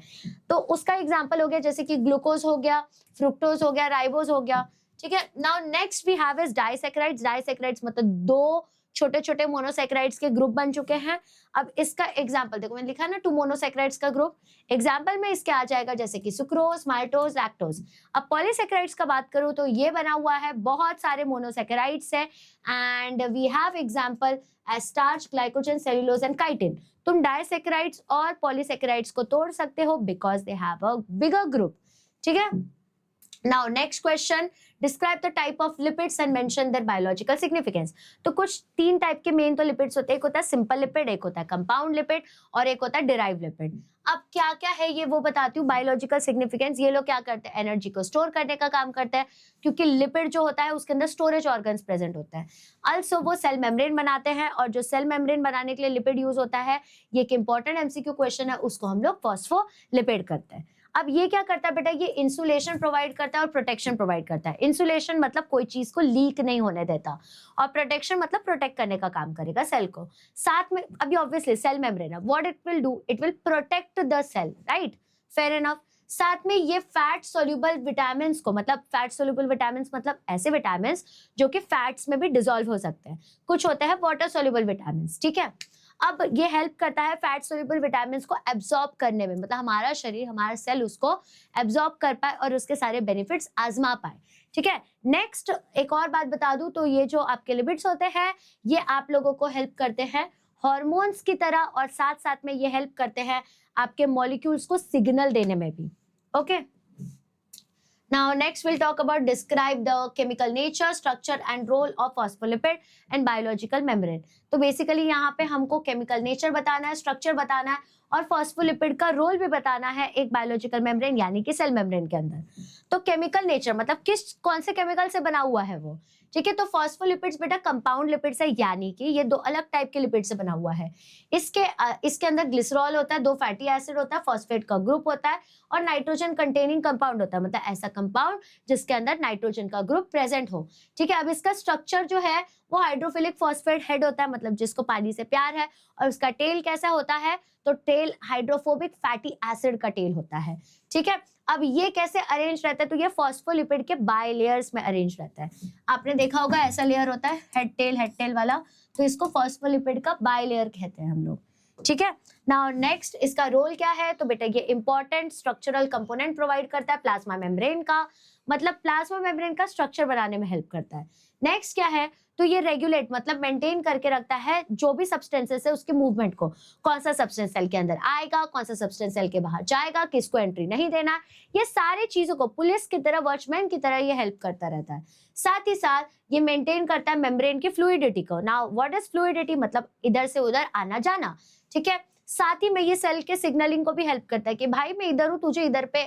तो उसका एग्जांपल हो गया जैसे कि ग्लूकोज हो गया, फ्रुक्टोज हो गया, राइबोज हो गया, ठीक है। Now next we have is disaccharides. Disaccharides मतलब 2 छोटे छोटे मोनोसैकेराइड्स के ग्रुप बन चुके हैं। अब इसका एग्जांपल देखो, मैंने लिखा है ना 2 मोनोसैकेराइड्स का ग्रुप, एग्जांपल में इसके आ जाएगा जैसे कि सुक्रोज, माल्टोज, लैक्टोज। अब पॉलीसैकेराइड्स का बात करूं तो ये बना हुआ है बहुत सारे मोनोसैकेराइड्स है, and we have example as starch, glycogen, cellulose and chitin. तुम डाइसैकेराइड्स और पॉलीसैकेराइड्स को तोड़ सकते हो because they have a bigger group, ठीक है। Now next question, describe the type of lipids and mention their biological significance। तो कुछ 3 टाइप के मेन तो लिपिड्स होते हैं, एक होता है सिंपल लिपिड, एक होता है कंपाउंड लिपिड और एक होता है डिराइव लिपिड। अब क्या क्या है ये वो बताती हूँ। बायोलॉजिकल सिग्निफिकेंस, ये लोग क्या करते हैं, एनर्जी को स्टोर करने का काम करते हैं क्योंकि लिपिड जो होता है उसके अंदर स्टोरेज ऑर्गन्स प्रेजेंट होता है। अल्सो वो सेल मेम्ब्रेन बनाते हैं, और जो सेल मेम्ब्रेन बनाने के लिए लिपिड यूज होता है, ये एक इंपॉर्टेंट एमसीक्यू क्वेश्चन है, उसको हम लोग फॉस्फोलिपिड करते हैं। अब ये क्या करता है बेटा, ये इंसुलेशन प्रोवाइड करता है और प्रोटेक्शन प्रोवाइड करता है। इंसुलेशन मतलब कोई चीज को लीक नहीं होने देता, और प्रोटेक्शन मतलब प्रोटेक्ट करने का काम करेगा सेल को। साथ में अभी ऑब्वियसली सेल मेम्ब्रेन है, what it will do, it will protect the cell, right, fair enough. साथ में ये फैट सोल्यूबल विटामिन को, मतलब फैट सोल्यूबल विटामिन मतलब ऐसे विटामिन जो कि फैट्स में भी डिसॉल्व हो सकते हैं, कुछ होते हैं वाटर सोल्यूबल विटामिन, ठीक है। अब ये हेल्प करता है फैट सोल्यूबल विटामिन को एब्जॉर्ब करने में, मतलब हमारा शरीर, हमारा सेल उसको एब्जॉर्ब कर पाए और उसके सारे बेनिफिट्स आजमा पाए, ठीक है। नेक्स्ट एक और बात बता दूं तो ये जो आपके लिपिड्स होते हैं ये आप लोगों को हेल्प करते हैं हॉर्मोन्स की तरह, और साथ साथ में ये हेल्प करते हैं आपके मॉलिक्यूल्स को सिग्नल देने में भी, okay. Now next we'll talk about describe the chemical nature, structure and role of phospholipid and biological membrane। तो बेसिकली यहाँ पे हमको केमिकल नेचर बताना है, स्ट्रक्चर बताना है और फॉस्फोलिपिड का रोल भी बताना है एक बायोलॉजिकल मेम्ब्रेन यानी कि सेल मेम्ब्रेन के अंदर। तो केमिकल नेचर मतलब कौन से केमिकल से बना हुआ है वो, ठीक है। तो फॉस्फोलिपिड्स बेटा कंपाउंड लिपिड्स है, यानी कि ये 2 अलग टाइप के लिपिड से बना हुआ है। इसके अंदर ग्लिसरॉल होता है, 2 फैटी एसिड होता है, फॉस्फेट का ग्रुप होता है और नाइट्रोजन कंटेनिंग कंपाउंड होता है, मतलब ऐसा कंपाउंड जिसके अंदर नाइट्रोजन का ग्रुप प्रेजेंट हो, ठीक है। अब इसका स्ट्रक्चर जो है वो हाइड्रोफिलिक फॉस्फेट हेड होता है, मतलब जिसको पानी से प्यार है, और उसका टेल कैसा होता है, तो टेल हाइड्रोफोबिक फैटी एसिड का टेल होता है, ठीक है। अब ये कैसे अरेंज रहता है, तो ये फॉस्फोलिपिड के बाय लेयर्स में अरेंज रहता है। आपने देखा होगा ऐसा लेयर होता है हेड टेल वाला, तो इसको फॉस्फोलिपिड का बाय लेयर कहते हैं हम लोग, ठीक है। नाउ नेक्स्ट इसका रोल क्या है, तो बेटा ये इंपॉर्टेंट स्ट्रक्चरल कंपोनेंट प्रोवाइड करता है प्लाज्मा मेम्ब्रेन का, मतलब प्लाज्मा मेम्ब्रेन का स्ट्रक्चर बनाने में हेल्प करता है। नेक्स्ट क्या है, तो ये रेगुलेट मतलब मेंटेन करके रखता है जो भी सब्सटेंसेस है उसके मूवमेंट को, कौन सा सब्सटेंस सेल के अंदर आएगा, कौन सा सब्सटेंस सेल के बाहर जाएगा, किसको एंट्री नहीं देना, ये सारी चीजों को पुलिस की तरह, वॉचमैन की तरह ये हेल्प करता रहता है। साथ ही साथ ये मेंटेन करता है मेम्ब्रेन की फ्लूइडिटी को। नाउ व्हाट इज फ्लूइडिटी, मतलब इधर से उधर आना जाना, ठीक है। साथ ही में ये सेल के सिग्नलिंग को भी हेल्प करता है कि भाई मैं इधर हूं, तुझे इधर पे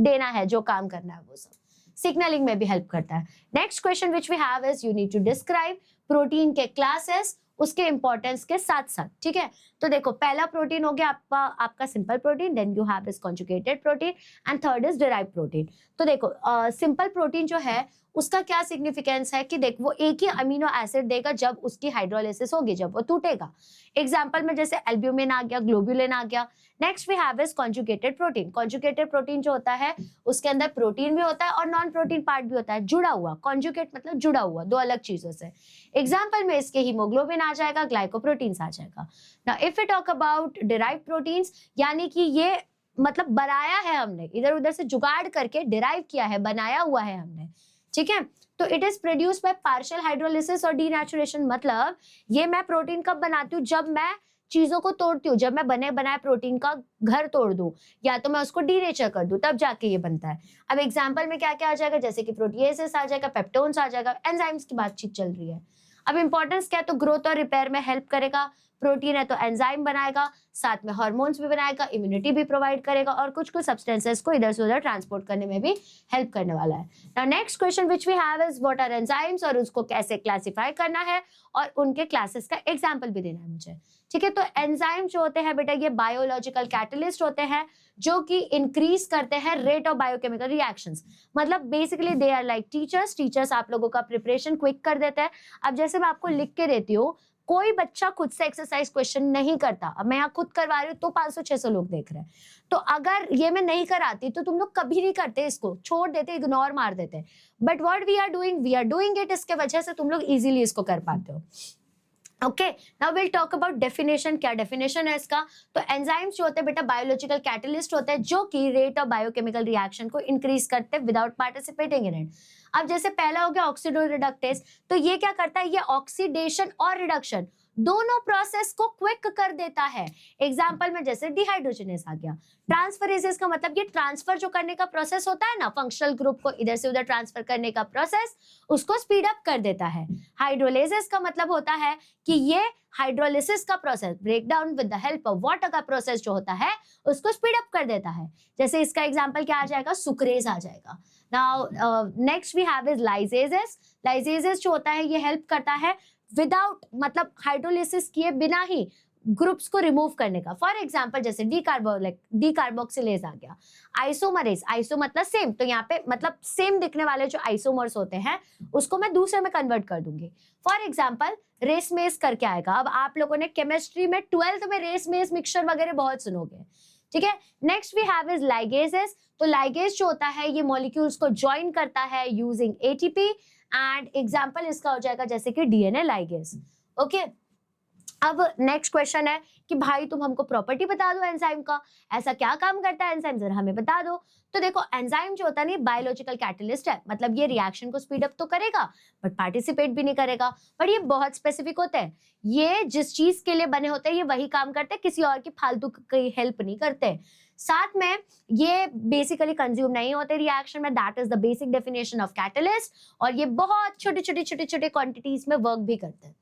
देना है, जो काम करना है वो सब सिग्नलिंग में भी हेल्प करता है। Next question which we have is you need to describe protein के क्लासेस उसके इंपॉर्टेंस के साथ साथ, ठीक है। तो देखो पहला प्रोटीन हो गया आपका simple protein, then you have this conjugated protein and third is derived protein. तो देखो सिंपल प्रोटीन जो है उसका क्या सिग्निफिकेंस है कि देख वो एक ही अमीनो एसिड देगा जब उसकी हाइड्रोलिसिस होगी, जब वो टूटेगा। एग्जांपल में जैसे एल्ब्यूमिन आ गया, ग्लोबुलिन आ गया। Next we have is conjugated protein. Conjugated protein जो होता है उसके अंदर प्रोटीन भी होता है और नॉन प्रोटीन पार्ट भी होता है, जुड़ा हुआ। कॉन्जुगेट मतलब जुड़ा हुआ, 2 अलग चीजों से। एग्जाम्पल में इसके हीमोग्लोबिन आ जाएगा, ग्लाइकोप्रोटीन्स आ जाएगा। Now if we talk about derived proteins, यानी कि ये मतलब बनाया है हमने, इधर उधर से जुगाड़ करके डिराइव किया है, बनाया हुआ है हमने, ठीक है। तो it is produced by partial hydrolysis और डीनेचुरेशन। मतलब ये मैं प्रोटीन कब बनाती हूँ, जब मैं चीजों को तोड़ती हूँ, जब मैं बने बनाए प्रोटीन का घर तोड़ दूं या तो मैं उसको डीनेचर कर दूं, तब जाके ये बनता है। अब एग्जांपल में क्या क्या आ जाएगा, जैसे कि प्रोटीएसेस आ जाएगा, पेप्टोन्स आ जाएगा, एंजाइम्स की बातचीत चल रही है। अब इंपॉर्टेंस क्या है, तो ग्रोथ और रिपेयर में हेल्प करेगा, प्रोटीन है तो एंजाइम बनाएगा, साथ में हार्मोन्स भी बनाएगा, इम्यूनिटी भी प्रोवाइड करेगा और कुछ कुछ सब्सटेंसेस को इधर से उधर ट्रांसपोर्ट करने में भी हेल्प करने वाला है। Now next question which we have is what are enzymes, और उसको कैसे क्लासिफाई करना है और उनके क्लासेस का एग्जाम्पल भी देना है मुझे। ठीक है, तो एंजाइम जो होते हैं बेटा ये बायोलॉजिकल कैटलिस्ट होते हैं जो कि इंक्रीज करते हैं रेट ऑफ बायोकेमिकल रिएक्शंस। मतलब basically they are like teachers आप लोगों का प्रिपरेशन क्विक कर देते हैं। अब जैसे मैं आपको लिख के देती हूँ, कोई बच्चा खुद से एक्सरसाइज क्वेश्चन नहीं करता। अब मैं यहाँ खुद करवा रही हूँ तो 500-600 लोग देख रहे हैं, तो अगर ये मैं नहीं कराती तो तुम लोग कभी नहीं करते, इसको छोड़ देते, इग्नोर मार देते। But what we are doing it, इसके वजह से तुम लोग इजीली इसको कर पाते हो। Okay, now will talk about definition. क्या डेफिनेशन है इसका? तो एंजाइम्स जो होते हैं बेटा बायोलॉजिकल कैटलिस्ट होते हैं जो कि रेट ऑफ बायोकेमिकल रिएक्शन को इंक्रीज करते हैं विदाउट पार्टिसिपेटिंग इन इट। अब जैसे पहला हो गया ऑक्सीडो रिडक्टेज, तो ये क्या करता है, ये ऑक्सीडेशन और रिडक्शन दोनों प्रोसेस को क्विक कर देता है। एग्जाम्पल में जैसे डिहाइड्रोजनेस आ गया। ट्रांसफरेजेस का मतलब ये ट्रांसफर जो करने का प्रोसेस होता है ना, फंक्शनल ग्रुप को इधर से उधर ट्रांसफर करने का प्रोसेस, उसको स्पीड अप कर देता है। हाइड्रोलेसिस का मतलब होता है कि ये हाइड्रोलिसिस का process, break down with the help of water का प्रोसेस जो होता है उसको स्पीड अप कर देता है। जैसे इसका एग्जांपल क्या आ जाएगा, सुक्रेज आ जाएगा। Now next we have is ligases. Ligases जो होता है ये हेल्प करता है विदाउट, मतलब हाइड्रोलिसिस किए बिना ही ग्रुप्स को रिमूव करने का। फॉर एग्जांपल जैसे डीकार्बोक्सिलेज आ गया। आइसोमरेज, आइसो मतलब सेम, तो यहाँ पे मतलब सेम दिखने वाले जो आइसोमर्स होते हैं उसको मैं दूसरे में कन्वर्ट कर दूंगी। फॉर एग्जांपल रेसमेस करके आएगा। अब आप लोगों ने केमिस्ट्री में 12th में रेसमेस मिक्सचर वगैरह बहुत सुनोगे। ठीक है, next we have is ligases. तो लाइगेज जो होता है ये मॉलिक्यूल्स को ज्वाइन करता है यूजिंग एटीपी, एंड एग्जांपल इसका हो जाएगा जैसे कि डीएनए लाइगेज। ओके, अब नेक्स्ट क्वेश्चन है कि भाई तुम हमको प्रॉपर्टी बता दो एंजाइम का, ऐसा क्या काम करता है एंजाइम, जरा हमें बता दो। तो देखो एंजाइम जो होता है ना बायोलॉजिकल कैटलिस्ट है, मतलब ये रिएक्शन को स्पीड अप तो करेगा बट पार्टिसिपेट भी नहीं करेगा। बट ये बहुत स्पेसिफिक होते हैं, ये जिस चीज के लिए बने होते हैं ये वही काम करते हैं, किसी और की फालतू की हेल्प नहीं करते। साथ में ये बेसिकली कंज्यूम नहीं होते रिएक्शन में, that is the basic definition of catalyst, और ये बहुत छोटे क्वांटिटीज में वर्क भी करते हैं।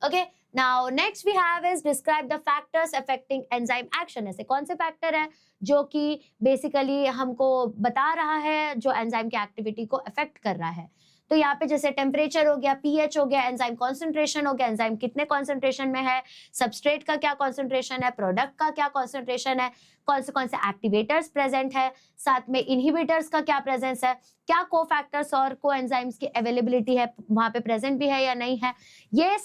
Okay, now next we have is describe the factors affecting enzyme action. ऐसे कौन से फैक्टर है जो कि बेसिकली हमको बता रहा है जो एंजाइम की एक्टिविटी को अफेक्ट कर रहा है। तो यहाँ पे जैसे टेम्परेचर हो गया, पीएच हो गया, एंजाइम कॉन्सेंट्रेशन हो गया, एंजाइम कितने कॉन्सेंट्रेशन में है, सबस्ट्रेट का क्या कॉन्सेंट्रेशन है, प्रोडक्ट का क्या कॉन्सेंट्रेशन है, कौन से एक्टिवेटर्स प्रेजेंट है, साथ में इनहिबिटर्स का क्या प्रेजेंस है, क्या कोफैक्टर्स और कोएंजाइम्स की अवेलेबिलिटी है, वहां पे प्रेजेंट भी है या नहीं है। ये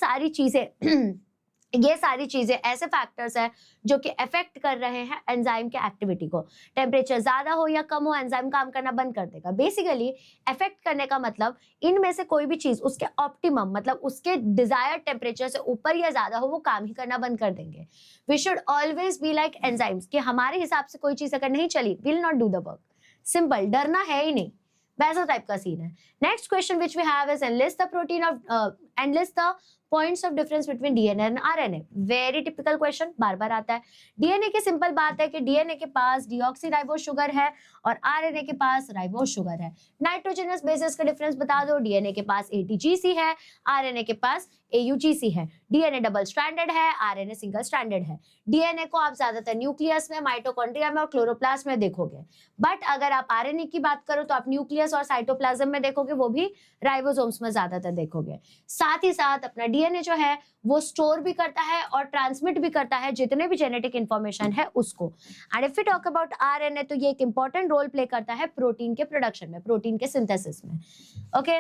सारी चीजें ऐसे फैक्टर्स हैं जो कि अफेक्ट कर रहे हैं एंजाइम के एक्टिविटी को। टेम्परेचर ज्यादा हो या कम हो एंजाइम काम करना बंद कर देगा। बेसिकली अफेक्ट करने का मतलब इनमें से कोई भी चीज उसके ऑप्टिमम, मतलब उसके डिजायर्ड टेम्परेचर से ऊपर या ज्यादा हो, वो काम ही करना बंद कर देंगे। We should always be like enzymes, कि हमारे हिसाब से कोई चीज अगर नहीं चली, will not do the work. Simple, डरना है ही नहीं, वैसा टाइप का सीन है। Next question which we have is enlist the protein of enlist the points of difference between DNA and RNA. Very typical question, बार बार आता है। डीएनए की सिंपल बात है कि डीएनए के पास डीऑक्सीराइबोस शुगर है और आरएनए के पास राइबोस शुगर है। नाइट्रोजनस बेसिस का डिफरेंस बता दो, डीएनए के पास एटीजीसी है, आरएनए के पास एयूजीसी है। डीएनए डबल स्ट्रैंडेड है, आरएनए सिंगल स्ट्रैंडेड है। डीएनए को आप ज्यादातर न्यूक्लियस में, माइटोकॉन्ड्रिया में और क्लोरोप्लास्ट में देखोगे, बट अगर आप आरएनए की बात करो तो आप न्यूक्लियस और साइटोप्लाज्म में देखोगे, वो भी राइबोसोम्स में ज्यादातर देखोगे। साथ ही साथ अपना डीएनए जो है वो स्टोर भी करता है और ट्रांसमिट भी करता है जितने भी जेनेटिक इंफॉर्मेशन है उसको। And if we talk about RNA, तो ये एक इंपॉर्टेंट रोल प्ले करता है प्रोटीन के प्रोडक्शन में, प्रोटीन के सिंथेसिस में। Okay,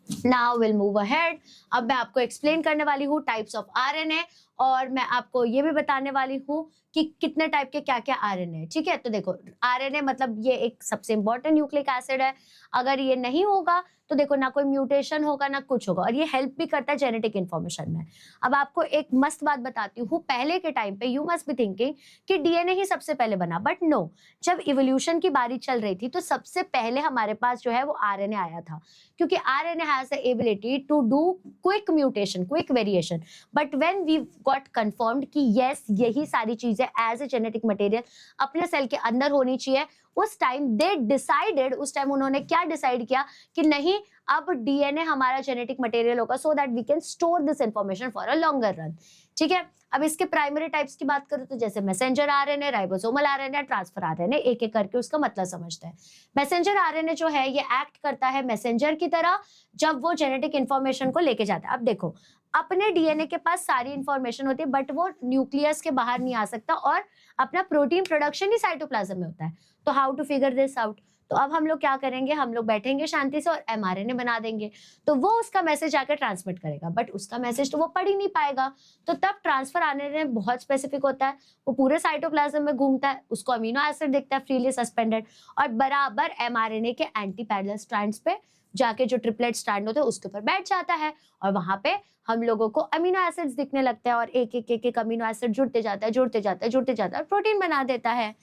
now will move ahead. अब मैं आपको एक्सप्लेन करने वाली हूँ टाइप्स ऑफ आरएनए, और मैं आपको ये भी बताने वाली हूँ कि कितने टाइप के क्या क्या आरएनए है। ठीक है, तो देखो आरएनए मतलब ये एक सबसे इंपॉर्टेंट न्यूक्लिक एसिड है। अगर ये नहीं होगा तो देखो ना कोई म्यूटेशन होगा ना कुछ होगा, और ये हेल्प भी करता है जेनेटिक इंफॉर्मेशन में। अब आपको एक मस्त बात बताती हूँ, पहले के टाइम पे यू मस्ट बी थिंकिंग कि डीएनए ही सबसे पहले बना, बट नो, जब इवोल्यूशन की बारी चल रही थी तो सबसे पहले हमारे पास जो है वो आरएनए आया था, क्योंकि RNA has the ability to do quick mutation, quick variation. But when we got confirmed कि यस यही सारी चीजें चीजें एज ए जेनेटिक मटेरियल अपने सेल के अंदर होनी चाहिए, उस टाइम दे डिसाइडेड, उस टाइम उन्होंने क्या डिसाइड किया कि नहीं, अब डीएनए हमारा जेनेटिक मटेरियल होगा, so that we can store this information for a longer run. ठीक है, अब इसके प्राइमरी टाइप्स की बात करूं तो जैसे messenger RNA, ribosomal RNA, transfer RNA, एक एक करके उसका मतलब समझते हैं। मैसेंजर आरएनए जो है ये एक्ट करता है मैसेंजर की तरह जब वो जेनेटिक इंफॉर्मेशन को लेके जाता है। अब देखो, अपने डीएनए के पास सारी इंफॉर्मेशन होती है बट वो न्यूक्लियस के बाहर नहीं आ सकता और अपना प्रोटीन प्रोडक्शन ही साइटोप्लाज्म में होता है। तो how to figure this out? तो अब हम लोग क्या करेंगे, हम लोग बैठेंगे शांति से और एमआरएनए बना देंगे, तो वो उसका मैसेज आकर ट्रांसमिट करेगा, बट उसका मैसेज तो वो पढ़ ही नहीं पाएगा। तो तब ट्रांसफर आरएनए बहुत स्पेसिफिक होता है, वो पूरे साइटोप्लाज्म में घूमता है, उसको अमीनो एसिड दिखता है फ्रीली सस्पेंडेड, और बराबर एमआरएनए के एंटी पैरेलल स्ट्रैंड्स पे जाके जो ट्रिपलेट स्ट्रैंड होते हैं उसके ऊपर बैठ जाता है, और वहां पे हम लोगों को अमीनो एसिड्स दिखने लगते हैं, और एक एक एक एक अमीनो एसिड जुड़ते जाता है, जुड़ते जाता है, जुड़ते जाता है, और प्रोटीन बना देता है।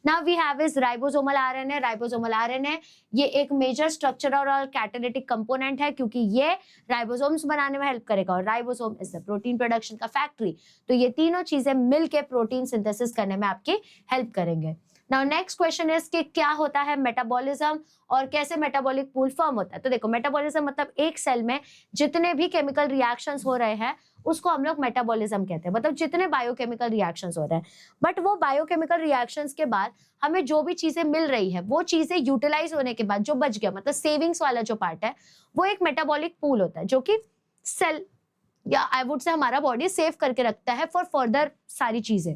Now we have is ribosomal RNA. Ribosomal RNA ये एक मेजर स्ट्रक्चरल और कैटालिटिक कंपोनेंट है, क्योंकि ये राइबोसोम्स बनाने में हेल्प करेगा, और ribosome is the protein production का फैक्ट्री। तो ये तीनों चीजें मिलके प्रोटीन सिंथेसिस करने में आपकी हेल्प करेंगे। नाउ नेक्स्ट क्वेश्चन इज कि क्या होता है मेटाबॉलिज्म और कैसे मेटाबॉलिक पूल फॉर्म होता है। तो देखो, मेटाबॉलिज्म मतलब एक सेल में जितने भी केमिकल रिएक्शंस हो रहे हैं उसको हम लोग मेटाबॉलिज्म कहते हैं, मतलब जितने बायोकेमिकल रिएक्शंस हो रहे हैं। बट वो बायोकेमिकल रिएक्शंस के बाद हमें जो भी चीजें मिल रही है वो चीजें यूटिलाइज होने के बाद जो बच गया, मतलब सेविंग्स वाला जो पार्ट है, वो एक मेटाबॉलिक पूल होता है, जो कि सेल या आई वुड से हमारा बॉडी सेव करके रखता है फॉर फर्दर सारी चीजें।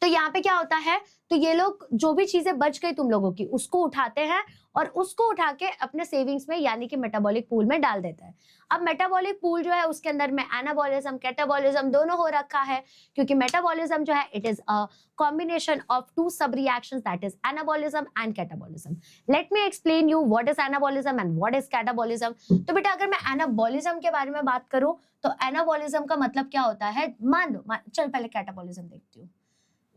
तो यहाँ पे क्या होता है, तो ये लोग जो भी चीजें बच गई तुम लोगों की उसको उठाते हैं और उसको उठा के अपने सेविंग्स में यानी कि मेटाबॉलिक पूल में डाल देता है। अब मेटाबॉलिक पूल जो है उसके अंदर में एनाबॉलिज्म कैटाबॉलिज्म दोनों हो रखा है, क्योंकि मेटाबॉलिज्म जो है it is a combination of two sub reactions, that is anabolism and catabolism. Let me explain you what is anabolism and what is catabolism. तो बेटा अगर मैं एनाबॉलिज्म के बारे में बात करूं तो एनाबॉलिज्म का मतलब क्या होता है, मान लो चल पहले कैटाबॉलिज्म देखती हूँ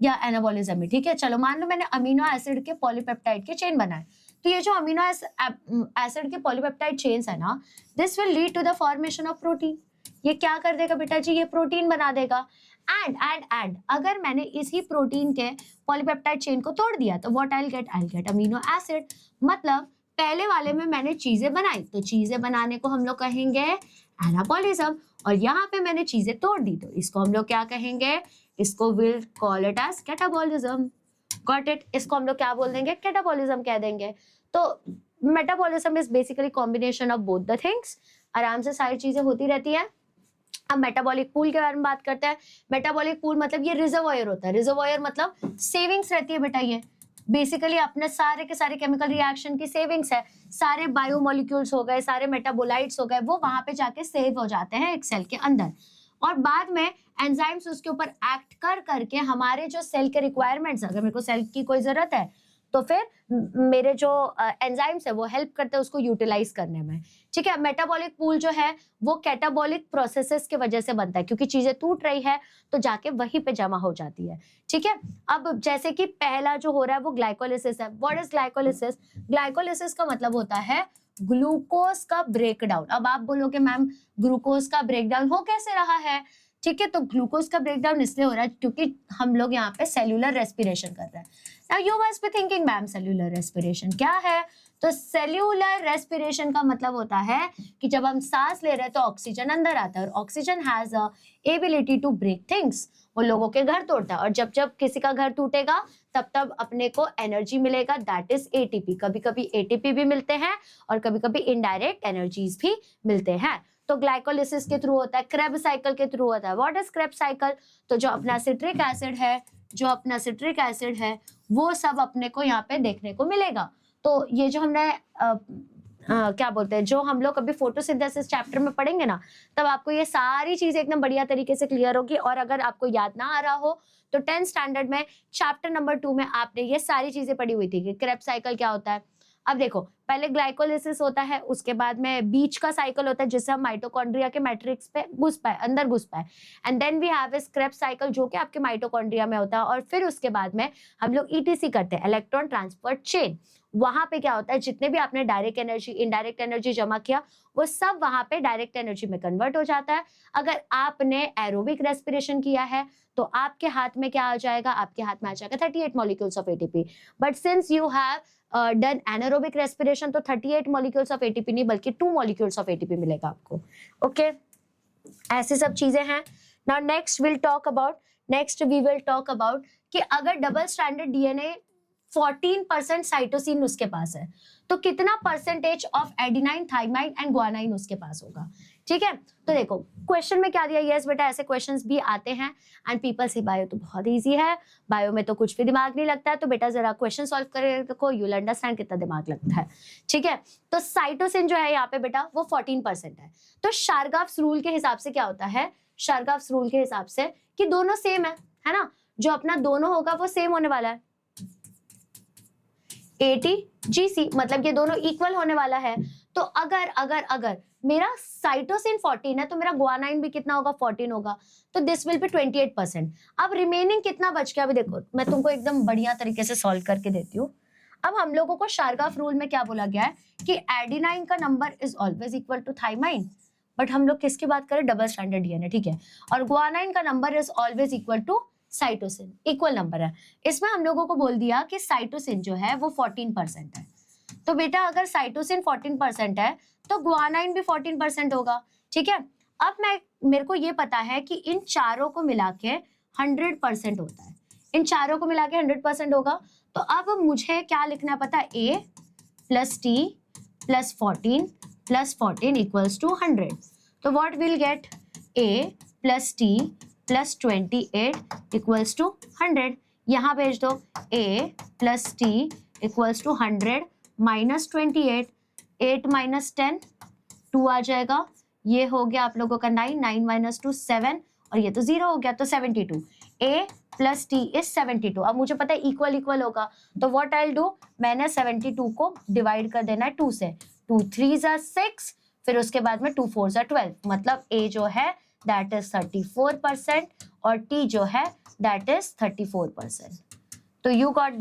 या एनाबॉलिज्म में। ठीक है, चलो मान लो मैंने अमीनो एसिड के पॉलीपेप्टाइड के चेन बनाए, तो ये जो अमीनो एसिड के पॉलीपेप्टाइड चेन्स है ना, this will lead to the formation of protein. ये क्या कर देगा बेटा जी, ये प्रोटीन बना देगा। एंड अगर मैंने इसी प्रोटीन के पॉलीपेप्टाइड चेन को तोड़ दिया तो what I get amino acid. मतलब पहले वाले में मैंने चीजें बनाई, तो चीजें बनाने को हम लोग कहेंगे एनाबॉलिज्म, और यहाँ पे मैंने चीजें तोड़ दी तो इसको हम लोग क्या कहेंगे, इसको will call it as catabolism. Got it, इसको हम लोग क्या बोल देंगे, कैटाबॉलिज्म कह देंगे। तो metabolism is basically combination of both the things, आराम से सारी चीजें होती रहती है। अब मेटाबॉलिक पूल के बारे में बात करते हैं। मेटाबॉलिक पूल मतलब ये रिजर्वॉयर होता है, रिजर्वॉयर मतलब सेविंग्स रहती है बेटा, ये बेसिकली अपने सारे के सारे केमिकल रिएक्शन की सेविंग्स है, सारे बायोमोलिक्यूल्स हो गए, सारे मेटाबोलाइट्स हो गए, वो वहां पे जाके सेव हो जाते हैं एक सेल के अंदर, और बाद में एंजाइम्स उसके ऊपर एक्ट कर करके हमारे जो सेल के रिक्वायरमेंट्स, अगर मेरे को सेल की कोई जरूरत है तो फिर मेरे जो एंजाइम्स है वो हेल्प करते हैं उसको यूटिलाइज करने में। ठीक है, मेटाबॉलिक पूल जो है वो कैटाबॉलिक प्रोसेसेस की वजह से बनता है, क्योंकि चीजें टूट रही है तो जाके वहीं पे जमा हो जाती है। ठीक है, अब जैसे कि पहला जो हो रहा है वो ग्लाइकोलिसिस है। What is glycolysis? ग्लाइकोलिसिस का मतलब होता है ग्लूकोज का ब्रेकडाउन। अब आप बोलोगे मैम ग्लूकोज का ब्रेकडाउन हो कैसे रहा है? ठीक है, तो ग्लूकोज का ब्रेकडाउन इसलिए हो रहा है क्योंकि हम लोग यहाँ पे सेल्यूलर रेस्पिरेशन कर रहे हैं। Now you must be thinking ma'am cellular respiration क्या है? तो सेल्यूलर रेस्पिरेशन का मतलब होता है कि जब हम सांस ले रहे हैं तो ऑक्सीजन अंदर आता है, और oxygen has a ability to break things, वो लोगों के घर तोड़ता है, और जब जब किसी का घर टूटेगा तब तब अपने को एनर्जी मिलेगा, दैट इज एटीपी। कभी कभी एटीपी भी मिलते हैं और कभी कभी इनडायरेक्ट एनर्जीज भी मिलते हैं। तो ग्लाइकोलिसिस के थ्रू होता है, क्रेब साइकिल के थ्रू होता है। What is Krebs cycle? तो जो अपना सिट्रिक एसिड है वो सब अपने को यहाँ पे देखने को मिलेगा। तो ये जो हमने क्या बोलते हैं, जो हम लोग अभी फोटोसिंथेसिस चैप्टर में पढ़ेंगे ना, तब आपको ये सारी चीजें एकदम बढ़िया तरीके से क्लियर होगी। और अगर आपको याद ना आ रहा हो तो 10th स्टैंडर्ड में चैप्टर नंबर 2 में आपने ये सारी चीजें पढ़ी हुई थी कि क्रेब साइकिल क्या होता है। अब देखो, पहले ग्लाइकोलिसिस होता है, उसके बाद में बीच का साइकिल होता है जिससे हम माइटोकॉन्ड्रिया के मैट्रिक्स पे घुस पाए, अंदर घुस पाए, and then we have a Krebs cycle जो कि आपके माइटोकॉन्ड्रिया में होता है, और फिर उसके बाद में हम लोग ईटीसी करते हैं, इलेक्ट्रॉन ट्रांसफर चेन। वहां पे क्या होता है, जितने भी आपने डायरेक्ट एनर्जी इनडायरेक्ट एनर्जी जमा किया वो सब वहां पे डायरेक्ट एनर्जी में कन्वर्ट हो जाता है। अगर आपने एरोबिक रेस्पिरेशन किया है तो आपके हाथ में क्या आ जाएगा, आपके हाथ में आ जाएगा 38 molecules of ATP. But since you have done anaerobic respiration तो 38 मॉलिक्यूल्स ऑफ एटीपी नहीं बल्कि 2 मॉलिक्यूल्स ऑफ एटीपी मिलेगा आपको। ओके, ऐसी सब चीजें हैं। Now next we will talk about कि अगर डबल स्ट्रैंडेड डीएनए 14% साइटोसिन उसके पास है तो कितना percentage of adenine, thymine and guanine उसके पास होगा। ठीक है, तो देखो क्वेश्चन में क्या दिया, यस बेटा ऐसे क्वेश्चंस भी आते हैं एंड पीपल से बायो तो बहुत इजी है, बायो में तो कुछ भी दिमाग नहीं लगता है, तो बेटा जरा क्वेश्चन सॉल्व करके देखो, यू विल अंडरस्टैंड कितना दिमाग लगता है। ठीक है, तो साइटोसिन जो है यहाँ पे बेटा वो 14% है। तो शारगाफ्स रूल के हिसाब से क्या होता है, शारगाफ्स रूल के हिसाब से कि दोनों सेम है ना, जो अपना दोनों होगा वो सेम होने वाला है, ATGC मतलब ये दोनों इक्वल होने वाला है। तो अगर अगर अगर मेरा साइटोसिन 14 है तो मेरा ग्वानाइन भी कितना होगा, 14 होगा, तो दिस विल बी 28%। अब रिमेनिंग कितना बच गया, अभी देखो मैं तुमको एकदम बढ़िया तरीके से सॉल्व करके देती हूँ। अब हम लोगों को शारगाफ रूल में क्या बोला गया है कि एडिनाइन का number is always equal to thymine, but हम लोग किसकी बात करें, डबल स्ट्रैंडेड डीएनए। ठीक है, और ग्वानाइन का number is always equal to cytosine, equal number है। इसमें हम लोगों को बोल दिया कि साइटोसिन जो है वो 14% है। तो बेटा अगर साइटोसिन 14% है तो ग्वानाइन भी 14% होगा। ठीक है, अब मेरे को ये पता है कि इन चारों को मिला के 100% होता है, इन चारों को मिला के 100% होगा। तो अब मुझे क्या लिखना पता है, A plus T plus 14 plus 14 equals to 100। तो what will get, A plus T plus 28 equals to 100। यहाँ भेज दो, A plus T equals to 100 minus 28, 8 minus 10 2 आ जाएगा, ये हो गया आप लोगों का 9, 9 माइनस 2 7, और ये तो 0 हो गया, तो 72। A plus T is 72। अब मुझे पता है इक्वल इक्वल होगा, तो व्हाट आई विल डू, मैंने 72 को डिवाइड कर देना है 2 से, 2 3 6, फिर उसके बाद में 2 4 12, मतलब A जो है दैट इज 34% और T जो है दैट इज 34%। तो यू गॉट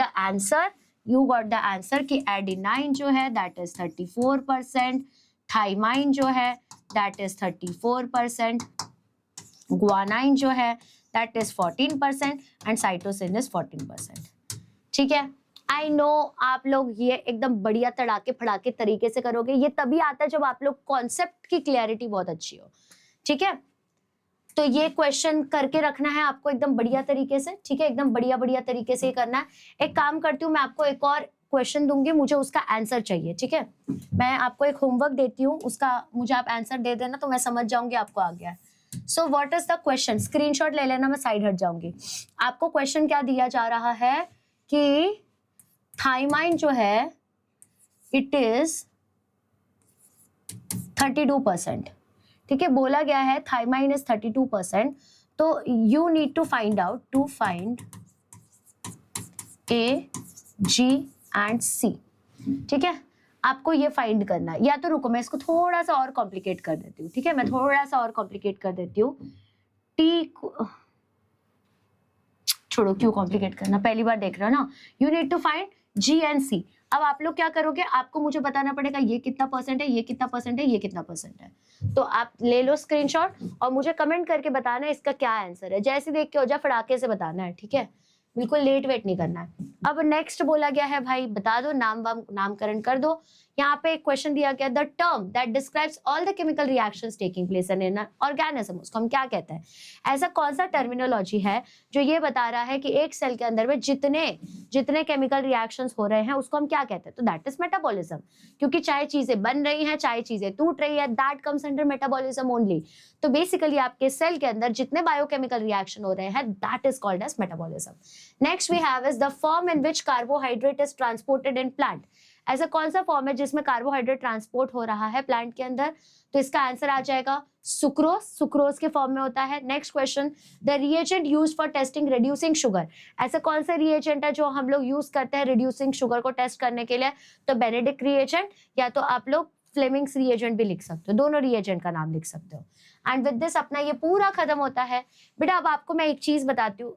द आंसर कि एडिनाइन जो है दैट इज 34%, थाइमाइन जो है दैट इज 34%, ग्वानाइन जो है that is 14% and cytosine is 14%। ठीक है, आई नो आप लोग ये एकदम बढ़िया तड़ाके फड़ाके तरीके से करोगे, ये तभी आता है जब आप लोग कॉन्सेप्ट की क्लैरिटी बहुत अच्छी हो। ठीक है, तो ये क्वेश्चन करके रखना है आपको एकदम बढ़िया तरीके से। ठीक है, एकदम बढ़िया बढ़िया तरीके से ही करना है। एक काम करती हूँ, मैं आपको एक और क्वेश्चन दूंगी, मुझे उसका आंसर चाहिए। ठीक है, मैं आपको एक होमवर्क देती हूँ, उसका मुझे आप आंसर दे देना तो मैं समझ जाऊंगी आपको आ गया है। So what is the question, screenshot ले लेना, मैं साइड हट जाऊंगी। आपको क्वेश्चन क्या दिया जा रहा है कि थाइमाइन जो है इट इज 32%। ठीक है, बोला गया है थाइमाइन इज 32%। तो you need to find A, G and C। ठीक है, आपको ये फाइंड करना है, या तो रुको मैं इसको थोड़ा सा और कॉम्प्लिकेट कर देती हूँ। ठीक है, मैं थोड़ा सा और कॉम्प्लिकेट कर देती हूँ। T छोड़ो, क्यों कॉम्प्लिकेट करना, पहली बार देख रहे हो ना। You need to find G and C। अब आप लोग क्या करोगे, आपको मुझे बताना पड़ेगा ये कितना परसेंट है, ये कितना परसेंट है, ये कितना परसेंट है। तो आप ले लो स्क्रीनशॉट और मुझे कमेंट करके बताना इसका क्या आंसर है, जैसे देख के हो जाए फटाके से बताना है। ठीक है, बिल्कुल लेट वेट नहीं करना है। अब नेक्स्ट बोला गया है भाई बता दो, नामकरण कर दो। यहाँ पे एक क्वेश्चन दिया गया, the term that describes all the chemical reactions taking place in an organism, उसको हम क्या कहते हैं। ऐसा कौन सा टर्मिनोलॉजी है जो ये बता रहा है कि एक सेल के अंदर में जितने केमिकल रिएक्शंस हो रहे हैं उसको हम क्या कहते हैं, तो दैट इज मेटाबॉलिज्म। क्योंकि चाहे चीजें बन रही हैं चाहे चीजें टूट रही है, that comes under metabolism only. तो बेसिकली आपके सेल के अंदर जितने बायोकेमिकल रिएक्शन हो रहे हैं that is called as metabolism. Next we have is the form in which carbohydrate is transported in plant. ऐसा कौन सा फॉर्म है जिसमें कार्बोहाइड्रेट ट्रांसपोर्ट हो रहा है प्लांट के अंदर? तो इसका आंसर आ जाएगा सुक्रोज, सुक्रोज के फॉर्म में होता है। Next question, the reagent use for testing reducing sugar, ऐसा कौन सा रिएजेंट है जो हम लोग यूज करते हैं रिड्यूसिंग शुगर को टेस्ट करने के लिए? तो बेनेडिक्ट रिएजेंट, या तो आप लोग फ्लेमिंग्स रिएजेंट भी लिख सकते हो, दोनों रिएजेंट का नाम लिख सकते हो। एंड विद दिस अपना ये पूरा खत्म होता है। बेटा अब आपको मैं एक चीज बताती हूँ,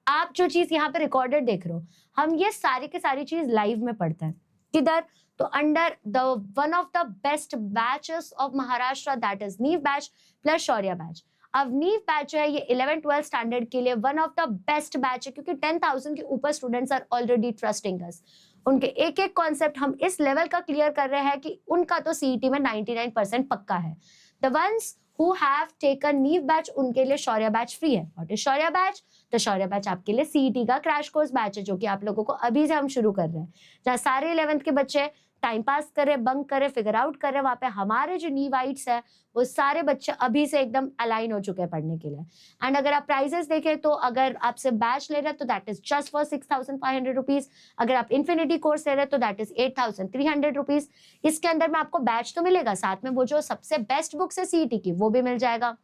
आप जो चीज यहाँ पे रिकॉर्डेड देख रहे हो, हम ये सारी की सारी चीज लाइव में पढ़ते हैं। किधर? तो under the one of the best batches of Maharashtra, that is नीव बैच प्लस शौर्य बैच। अब नीव बैच जो है ये 11-12 स्टैंडर्ड के लिए one of the best batch है, क्योंकि 10,000 के ऊपर स्टूडेंट्स आर ऑलरेडी ट्रस्टिंग अस। उनके एक एक कॉन्सेप्ट हम इस लेवल का क्लियर कर रहे हैं कि उनका तो सीईटी में 99% पक्का है। The ones who have taken नीव बैच उनके लिए शौर्य बैच फ्री है। What is Shaurya batch? तो शौर्य बैच आपके लिए सीईटी का क्रैश कोर्स बैच है, जो कि आप लोगों को अभी से हम शुरू कर रहे हैं, जहाँ सारे 11th के बच्चे टाइम पास करे, बंक करे, फिगर आउट करे, वहां पे हमारे जो नीवाइट्स है वो सारे बच्चे अभी से एकदम अलाइन हो चुके हैं पढ़ने के लिए। एंड अगर आप प्राइजेस देखें तो अगर आपसे बैच ले रहे हैं तो that is just for 6,500 rupees. अगर आप इन्फिनिटी कोर्स ले रहे हैं तो दैट इज 8,300 रुपीज। इसके अंदर में आपको बैच तो मिलेगा, साथ में वो जो सबसे बेस्ट बुक्स है सीईटी की वो भी मिल जाएगा।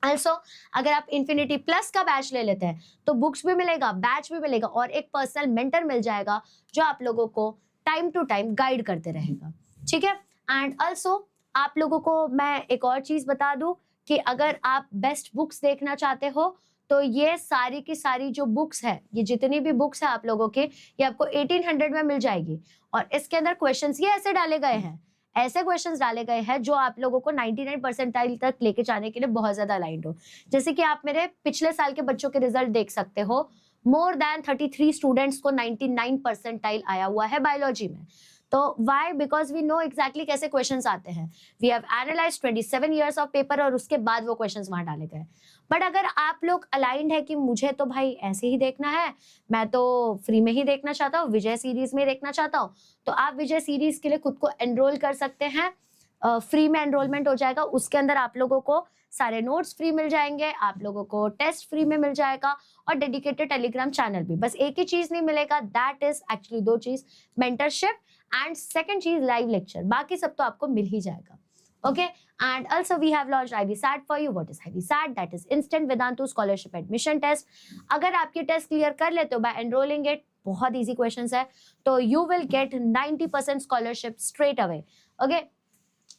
Also, अगर आप इन्फिनिटी प्लस का बैच ले लेते हैं तो बुक्स भी मिलेगा, बैच भी मिलेगा और एक पर्सनल मेंटर मिल जाएगा जो आप लोगों को टाइम टू टाइम गाइड करते रहेगा। ठीक है। एंड ऑल्सो आप लोगों को मैं एक और चीज बता दूं कि अगर आप बेस्ट बुक्स देखना चाहते हो तो ये सारी की सारी जो बुक्स है, ये जितनी भी बुक्स है आप लोगों के, ये आपको 1800 में मिल जाएगी। और इसके अंदर क्वेश्चंस ये ऐसे डाले गए हैं, ऐसे क्वेश्चंस डाले गए हैं जो आप लोगों को 99 परसेंटाइल तक लेके जाने के लिए बहुत ज्यादा अलाइंड हो। जैसे कि आप मेरे पिछले साल के बच्चों के रिजल्ट देख सकते हो, मोर देन 33 स्टूडेंट्स को 99 परसेंटाइल आया हुआ है बायोलॉजी में। तो why? Because we know exactly कैसे क्वेश्चंस आते हैं। We have analysed 27 years of paper और उसके बाद वो क्वेश्चंस वहां डाले गए। बट अगर आप लोग अलाइंड है कि मुझे तो भाई ऐसे ही देखना है, मैं तो फ्री में ही देखना चाहता हूँ, विजय सीरीज में देखना चाहता हूँ, तो आप विजय सीरीज के लिए खुद को एनरोल कर सकते हैं। फ्री में एनरोलमेंट हो जाएगा, उसके अंदर आप लोगों को सारे नोट्स फ्री मिल जाएंगे, आप लोगों को टेस्ट फ्री में मिल जाएगा और डेडिकेटेड टेलीग्राम चैनल भी। बस एक ही चीज नहीं मिलेगा, दैट इज एक्चुअली दो चीज, मेंटरशिप एंड सेकंड चीज लाइव लेक्चर। बाकी सब तो आपको मिल ही जाएगा। Okay, and also we have launched IB-SAT for you. What is IB-SAT? That is Instant Vedantu Scholarship Admission Test. अगर आप ये टेस्ट क्लियर कर लेते हो by enrolling it, बहुत इजी क्वेश्चंस है, तो you will get 90% scholarship straight away. Okay.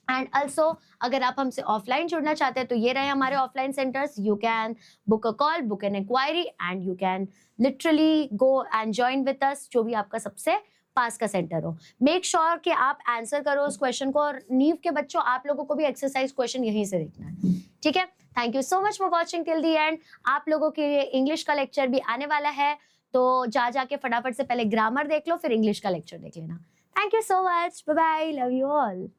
And also अगर आप हमसे ऑफलाइन जुड़ना चाहते हैं तो ये रहे हमारे offline centres. You can book a call, book an enquiry and you can literally go and join with us, जो भी आपका सबसे पास का सेंटर हो। मेक श्योर कि आप आंसर करो उस क्वेश्चन को, और नीव के बच्चों आप लोगों को भी एक्सरसाइज क्वेश्चन यहीं से देखना है। ठीक है। Thank you so much for watching till the and. आप लोगों के लिए इंग्लिश का लेक्चर भी आने वाला है, तो जाके फटाफट से पहले ग्रामर देख लो, फिर इंग्लिश का लेक्चर देख लेना। Thank you so much, bye bye, love you all.